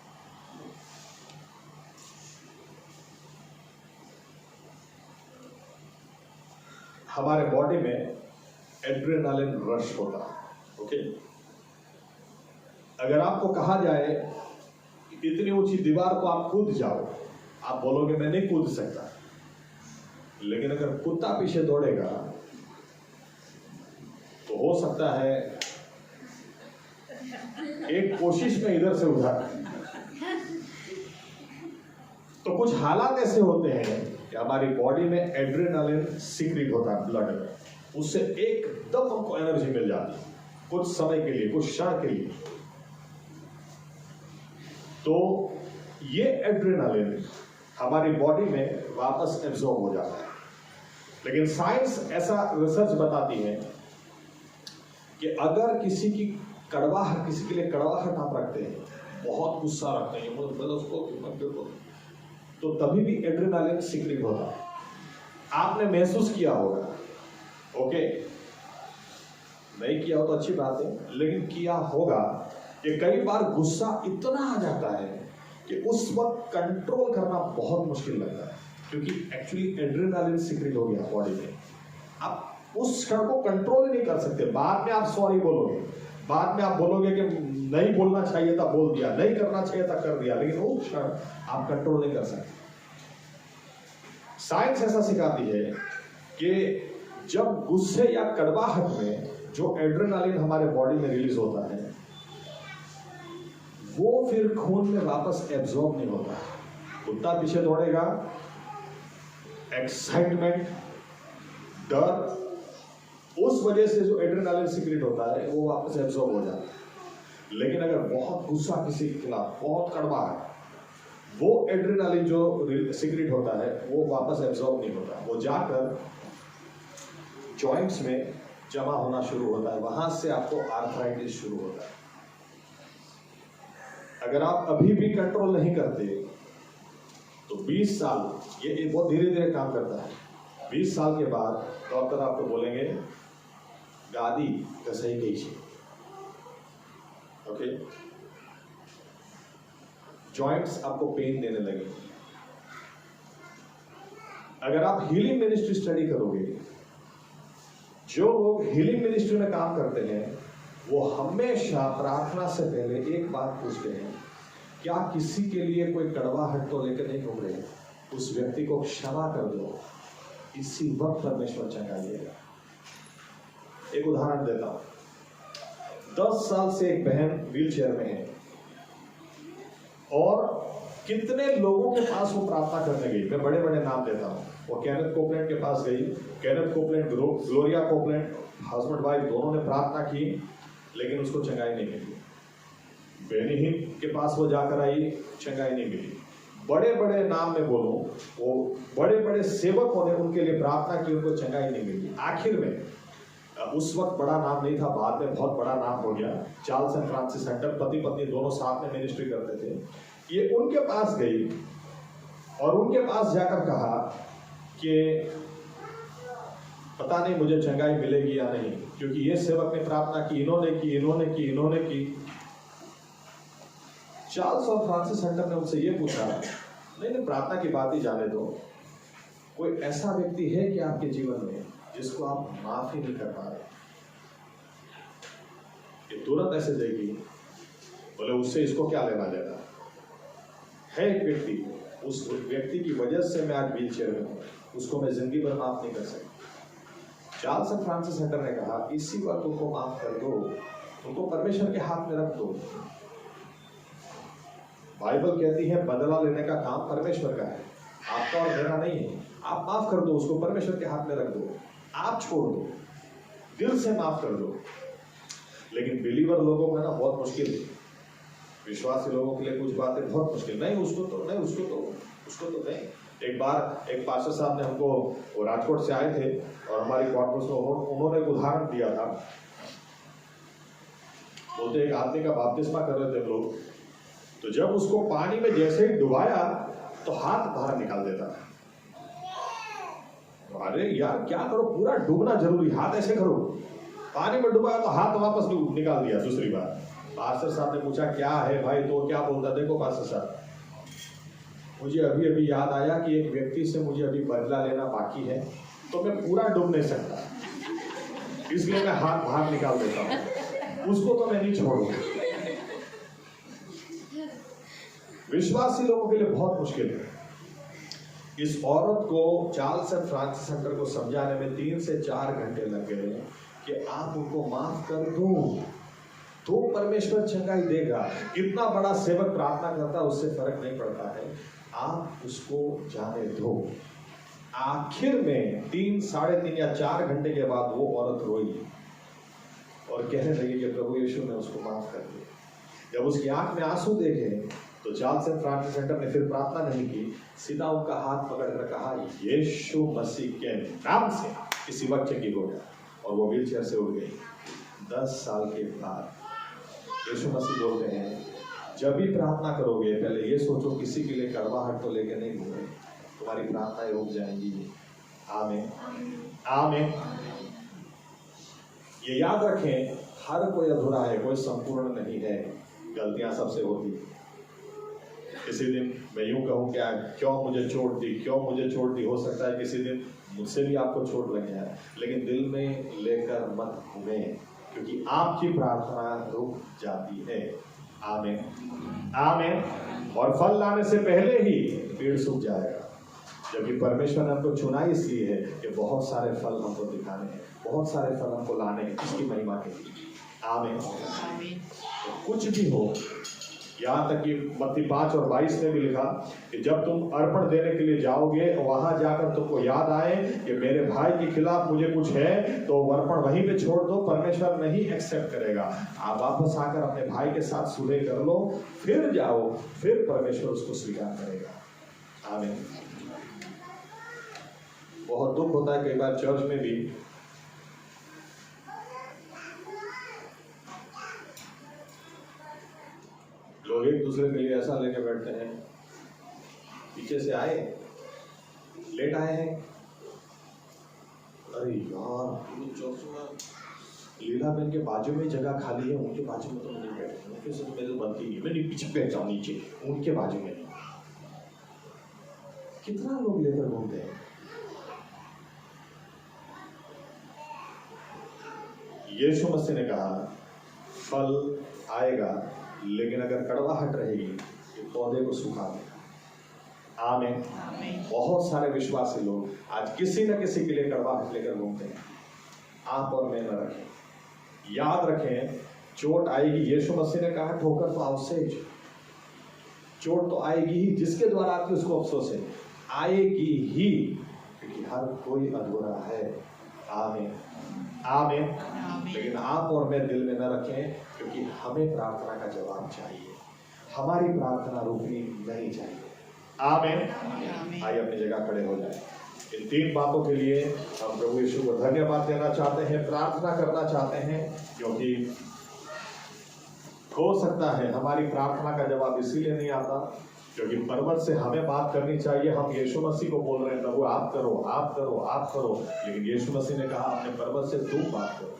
हमारे बॉडी में एड्रेनालिन रश होता है। ओके, अगर आपको कहा जाए इतनी ऊंची दीवार को आप कूद जाओ, आप बोलोगे मैं नहीं कूद सकता। लेकिन अगर कुत्ता पीछे दौड़ेगा तो हो सकता है एक कोशिश में इधर से उधर। तो कुछ हालात ऐसे होते हैं कि हमारी बॉडी में एड्रेनालिन सीक्रेट होता है ब्लड में, उससे एकदम हमको एनर्जी मिल जाती है कुछ समय के लिए, कुछ क्षण के लिए। तो ये एड्रेनालिन हमारी बॉडी में वापस एब्जॉर्ब हो जाता है। लेकिन साइंस ऐसा रिसर्च बताती है कि अगर किसी की कड़वाहट, किसी के लिए कड़वाहट आप रखते हैं, बहुत गुस्सा रखते हैं, उसको तो तभी भी एड्रेनालिन सीक्रेट होता है। आपने महसूस किया होगा, ओके, नहीं किया हो तो अच्छी बात है, लेकिन किया होगा कि कई बार गुस्सा इतना आ जाता है कि उस वक्त कंट्रोल करना बहुत मुश्किल लगता है, क्योंकि एक्चुअली एड्रेनालिन सीक्रेट हो गया बॉडी में। आप उस क्षण को कंट्रोल ही नहीं कर सकते। बाद में आप सॉरी बोलोगे, बाद में आप बोलोगे कि नहीं बोलना चाहिए था बोल दिया, नहीं करना चाहिए था कर दिया, लेकिन वो क्षण आप कंट्रोल नहीं कर सकते। साइंस ऐसा सिखाती है कि जब गुस्से या कड़वाहट में जो एड्रेनालिन हमारे बॉडी में रिलीज होता है, वो फिर खून में वापस एब्जॉर्ब नहीं होता। कुत्ता पीछे दौड़ेगा, एक्साइटमेंट, डर, उस वजह से जो एड्रेनालिन सीक्रेट होता है वो वापस एब्जॉर्ब हो जाता है। लेकिन अगर बहुत गुस्सा किसी के खिलाफ, बहुत कड़वा है, वो एड्रेनालिन जो सीक्रेट होता है वो वापस एब्जॉर्ब नहीं होता, वो जाकर जॉइंट्स में जमा होना शुरू होता है, वहां से आपको आर्थराइटिस शुरू होता है। अगर आप अभी भी कंट्रोल नहीं करते तो 20 साल, ये बहुत धीरे धीरे काम करता है, 20 साल के बाद डॉक्टर आपको बोलेंगे गादी घसई गई है, ओके, जॉइंट्स आपको पेन देने लगेंगे। अगर आप हीलिंग मिनिस्ट्री स्टडी करोगे, जो लोग हीलिंग मिनिस्ट्री में काम करते हैं वो हमेशा प्रार्थना से पहले एक बात पूछते हैं, क्या किसी के लिए कोई कड़वाहट तो लेकर नहीं घूम रहे, उस व्यक्ति को क्षमा कर दो, इसी वक्त परमेश्वर चंगाइएगा। एक उदाहरण देता हूं, 10 साल से एक बहन व्हील चेयर में है और कितने लोगों के पास वो प्रार्थना करने गई, मैं बड़े बड़े नाम देता हूं। वो केनेथ कोपलैंड के पास गई, Kenneth Copeland, Gloria Copeland, husband wife दोनों ने प्रार्थना की, लेकिन उसको चंगाई नहीं मिली। बेनी हिन के पास वो जाकर आई, चंगाई नहीं मिली। बड़े बड़े नाम में बोलूं, वो बड़े बड़े सेवकों ने उनके लिए प्रार्थना की, उनको चंगाई नहीं मिली। आखिर में उस वक्त बड़ा नाम नहीं था, बाद में बहुत बड़ा नाम हो गया, चार्ल्स एंड फ्रांसिस सेंटर, पति पत्नी दोनों साथ में मिनिस्ट्री करते थे। ये उनके पास गई और उनके पास जाकर कहा कि पता नहीं मुझे चंगाई मिलेगी या नहीं, क्योंकि ये सेवक ने प्रार्थना की, इन्होंने की। चार्ल्स और फ्रांसिस सेंटर ने उनसे ये पूछा, नहीं प्रार्थना की बात ही जाने दो, कोई ऐसा व्यक्ति है कि आपके जीवन में जिसको आप माफ ही नहीं कर पा रहे? ये तुरंत ऐसे देगी, बोले उससे इसको क्या लेना देना है। एक व्यक्ति, उस व्यक्ति की वजह से मैं आज व्हील चेयर में हूं, उसको मैं जिंदगी भर माफ नहीं कर सकती। चार्ल्स और फ्रांसिस सेंटर ने कहा, इसी वक्त उनको माफ कर दो, उनको परमेश्वर के हाथ में रख दो। बाइबल कहती है बदला लेने का काम परमेश्वर का है, आपका और मेरा नहीं है। आप माफ कर दो, उसको परमेश्वर के हाथ में रख दो, आप छोड़ दो, दिल से माफ कर दो। लेकिन बिलीवर लोगों में ना बहुत मुश्किल है, विश्वासी लोगों के लिए कुछ बातें बहुत मुश्किल, नहीं उसको तो नहीं। एक बार एक पास्टर साहब ने हमको, वो राजकोट से आए थे और हमारी कॉन्फ्रेंस में उन्होंने एक उदाहरण दिया था। बोलते एक आदमी का बपतिस्मा कर रहे थे लोग, तो जब उसको पानी में जैसे ही डुबाया तो हाथ बाहर निकाल देता था। अरे यार क्या करो, पूरा डूबना जरूरी, हाथ ऐसे करो। पानी में डुबाया तो हाथ वापस निकाल दिया दूसरी बार। पास्टर साहब ने पूछा क्या है भाई, तो क्या बोलता, देखो पास्टर साहब मुझे अभी अभी याद आया कि एक व्यक्ति से मुझे अभी बदला लेना बाकी है, तो मैं पूरा डूब नहीं सकता, इसलिए मैं हाथ बाहर निकाल देता हूं, उसको तो मैं नहीं छोड़ूंगा। विश्वासी लोगों के लिए बहुत मुश्किल है। इस औरत को चार्ल्स एंड फ्रांसिस सेंटर को समझाने में 3 से 4 घंटे लग गए कि आप उनको माफ कर दो तो परमेश्वर चंगाई देगा। कितना बड़ा सेवक प्रार्थना करता है उससे फर्क नहीं पड़ता है, आप उसको जाने दो। आखिर में 3, साढ़े 3 या 4 घंटे के बाद वो औरत रोई और कहने लगी कि प्रभु यीशु ने उसको माफ कर दिया। जब उसकी आंख में आंसू देखे तो चार्ल्स एंड फ्रांसिस सेंटर ने फिर प्रार्थना नहीं की, सीधा उनका हाथ पकड़कर कहा यीशु मसीह के नाम से इसी वक्त चंगी हो गया, और वो व्हील चेयर से उठ गई। 10 साल के बाद यीशु मसीह बोलते हैं, जब भी प्रार्थना करोगे पहले ये सोचो किसी के लिए कड़वाहट तो लेके नहीं घूमे, तुम्हारी प्रार्थनाएं रुक जाएंगी। आमीन आमीन। ये याद रखें, हर कोई अधूरा है, कोई संपूर्ण नहीं है, गलतियां सबसे होती है। किसी दिन मैं यूं कहूं क्या क्यों मुझे छोड़ दी, हो सकता है किसी दिन मुझसे भी आपको चोट लग जाए, लेकिन दिल में लेकर मत घूमे, क्योंकि आपकी प्रार्थना रुक जाती है। आमीन आमीन। और फल लाने से पहले ही पेड़ सूख जाएगा, जबकि परमेश्वर ने हमको चुना इसलिए है कि बहुत सारे फल हमको दिखाने हैं, बहुत सारे फल हमको लाने हैं, इसकी महिमा के लिए। आमीन। तो कुछ भी हो, यहाँ तक कि मत्ती 5 और 22 में भी लिखा कि जब तुम अर्पण देने के लिए जाओगे वहां जाकर तुमको याद आए कि मेरे भाई के खिलाफ मुझे कुछ है, तो अर्पण वहीं पे छोड़ दो, परमेश्वर नहीं एक्सेप्ट करेगा। आप वापस आकर अपने भाई के साथ सुलह कर लो, फिर जाओ, फिर परमेश्वर उसको स्वीकार करेगा। आमीन। बहुत दुख होता है कई बार चर्च में भी, लोग एक दूसरे के लिए ऐसा लेके बैठते हैं, पीछे से आए, लेट आए हैं, अरे यार चर्च में लीला बहन के बाजू में जगह खाली है, उनके बाजू में तो नहीं बैठे, उनके साथ मेरे बनती नहीं, मैं पीछे बैठ जाऊं नीचे, उनके बाजू में। कितना लोग लेकर घूमते हैं। यीशु मसीह ने कहा फल आएगा, लेकिन अगर कड़वाहट रहेगी ये पौधे को सुखा देगा। आमीन। बहुत सारे विश्वासी लोग आज किसी न किसी के लिए कड़वाहट लेकर घूमते हैं। आप और मैं न रखें, याद रखें, चोट आएगी। यीशु मसीह ने कहा ठोकर तो अवशेष, चोट तो आएगी ही, जिसके द्वारा आपकी उसको अफसोस है, आएगी ही, क्योंकि हर कोई अधूरा है। आमीन आमीन। लेकिन आप और मैं दिल में न रखें, क्योंकि हमें प्रार्थना का जवाब चाहिए, हमारी प्रार्थना रुकनी नहीं चाहिए। आमीन। आइए अपनी जगह खड़े हो जाए। इन 3 बातों के लिए हम प्रभु यीशु को धन्यवाद देना चाहते हैं, प्रार्थना करना चाहते हैं, क्योंकि हो सकता है हमारी प्रार्थना का जवाब इसीलिए नहीं आता क्योंकि पर्वत से हमें बात करनी चाहिए। हम यीशु मसीह को बोल रहे हैं प्रभु आप करो आप करो आप करो, लेकिन यीशु मसीह ने कहा अपने पर्वत से तुम बात करो,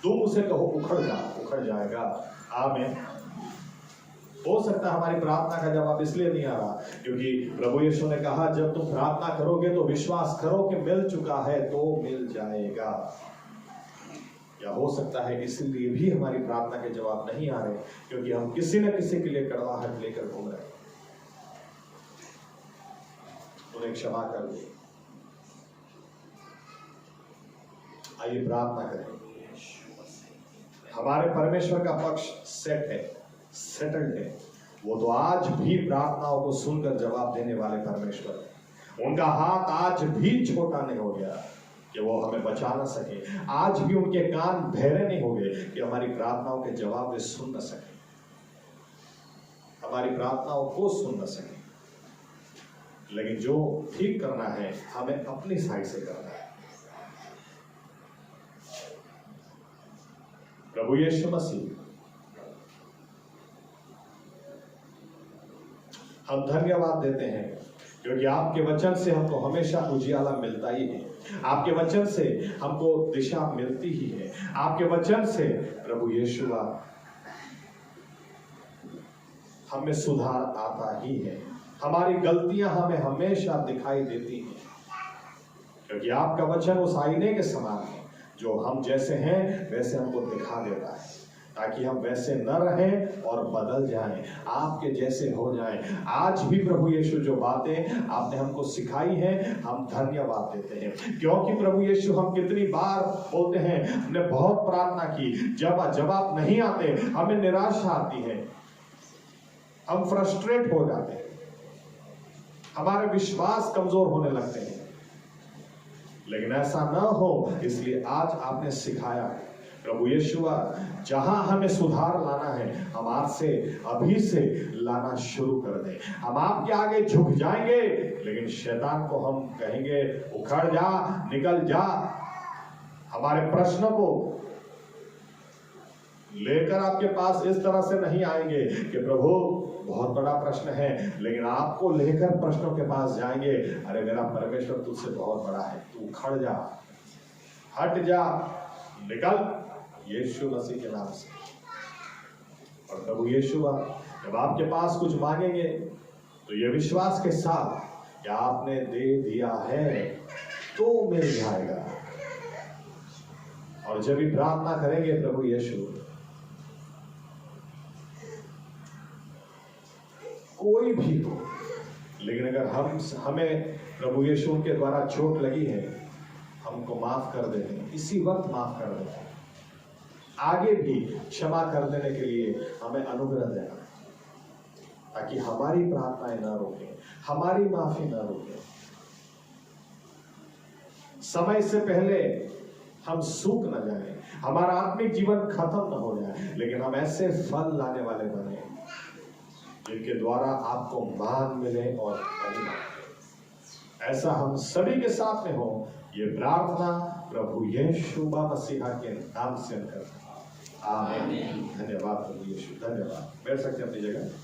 तुम उसे कहो उखड़ जा, उखड़ जाएगा। आमीन। हो सकता है हमारी प्रार्थना का जवाब इसलिए नहीं आ रहा क्योंकि प्रभु यीशु ने कहा जब तुम प्रार्थना करोगे तो विश्वास करो कि मिल चुका है तो मिल जाएगा। या हो सकता है इसलिए भी हमारी प्रार्थना के जवाब नहीं आ रहे क्योंकि हम किसी न किसी के लिए कड़वाहट लेकर घूम रहे हैं। उन्हें क्षमा कर दे। आइए प्रार्थना करें। हमारे परमेश्वर का पक्ष सेट है, सेटल्ड है। वो तो आज भी प्रार्थनाओं को सुनकर जवाब देने वाले परमेश्वर है। उनका हाथ आज भी छोटा नहीं हो गया कि वो हमें बचा न सके। आज भी उनके कान बहरे नहीं हो गए कि हमारी प्रार्थनाओं के जवाब वे सुन न सके, हमारी प्रार्थनाओं को सुन न सके। लेकिन जो ठीक करना है हमें अपनी साइड से करना है। प्रभु यीशु मसीह, हम धन्यवाद देते हैं क्योंकि आपके वचन से हमको हमेशा उजियाला मिलता ही है, आपके वचन से हमको दिशा मिलती ही है, आपके वचन से प्रभु यीशु हमें सुधार आता ही है। हमारी गलतियां हमें हमेशा दिखाई देती हैं क्योंकि आपका वचन उस आईने के समान है जो हम जैसे हैं वैसे हमको दिखा देता है ताकि हम वैसे न रहें और बदल जाएं, आपके जैसे हो जाएं। आज भी प्रभु यीशु जो बातें आपने हमको सिखाई हैं हम धन्यवाद देते हैं क्योंकि प्रभु यीशु हम कितनी बार बोलते हैं हमने बहुत प्रार्थना की, जब जवाब नहीं आते हमें निराशा आती है, हम फ्रस्ट्रेट हो जाते हैं, हमारे विश्वास कमजोर होने लगते हैं। लेकिन ऐसा न हो इसलिए आज आपने सिखाया है प्रभु यीशु जहां हमें सुधार लाना है हम आज से अभी से लाना शुरू कर दें। हम आपके आगे झुक जाएंगे लेकिन शैतान को हम कहेंगे उखड़ जा, निकल जा। हमारे प्रश्नों को लेकर आपके पास इस तरह से नहीं आएंगे कि प्रभु बहुत बड़ा प्रश्न है, लेकिन आपको लेकर प्रश्नों के पास जाएंगे, अरे मेरा परमेश्वर तुझसे बहुत बड़ा है, तू उखड़ जा, हट जा, निकल यीशु मसीह के नाम से। और प्रभु यीशु जब आपके पास कुछ मांगेंगे तो ये विश्वास के साथ कि आपने दे दिया है तो मिल जाएगा। और जब भी प्रार्थना करेंगे प्रभु यीशु कोई भी हो, लेकिन अगर हमें प्रभु यीशु उनके द्वारा चोट लगी है हमको माफ कर देते हैं, इसी वक्त माफ कर देते हैं, आगे भी क्षमा कर देने के लिए हमें अनुग्रह देना ताकि हमारी प्रार्थनाएं ना रोके, हमारी माफी ना रोके। समय से पहले हम सूख न जाए, हमारा आत्मिक जीवन खत्म न हो जाए, लेकिन हम ऐसे फल लाने वाले बने जिनके द्वारा आपको मान मिले और महिमा। ऐसा हम सभी के साथ में हो, ये प्रार्थना प्रभु यीशु मसीह के नाम से करते हैं। आमीन। धन्यवाद प्रभु यीशु, धन्यवाद। बैठ सकते हैं अपनी जगह।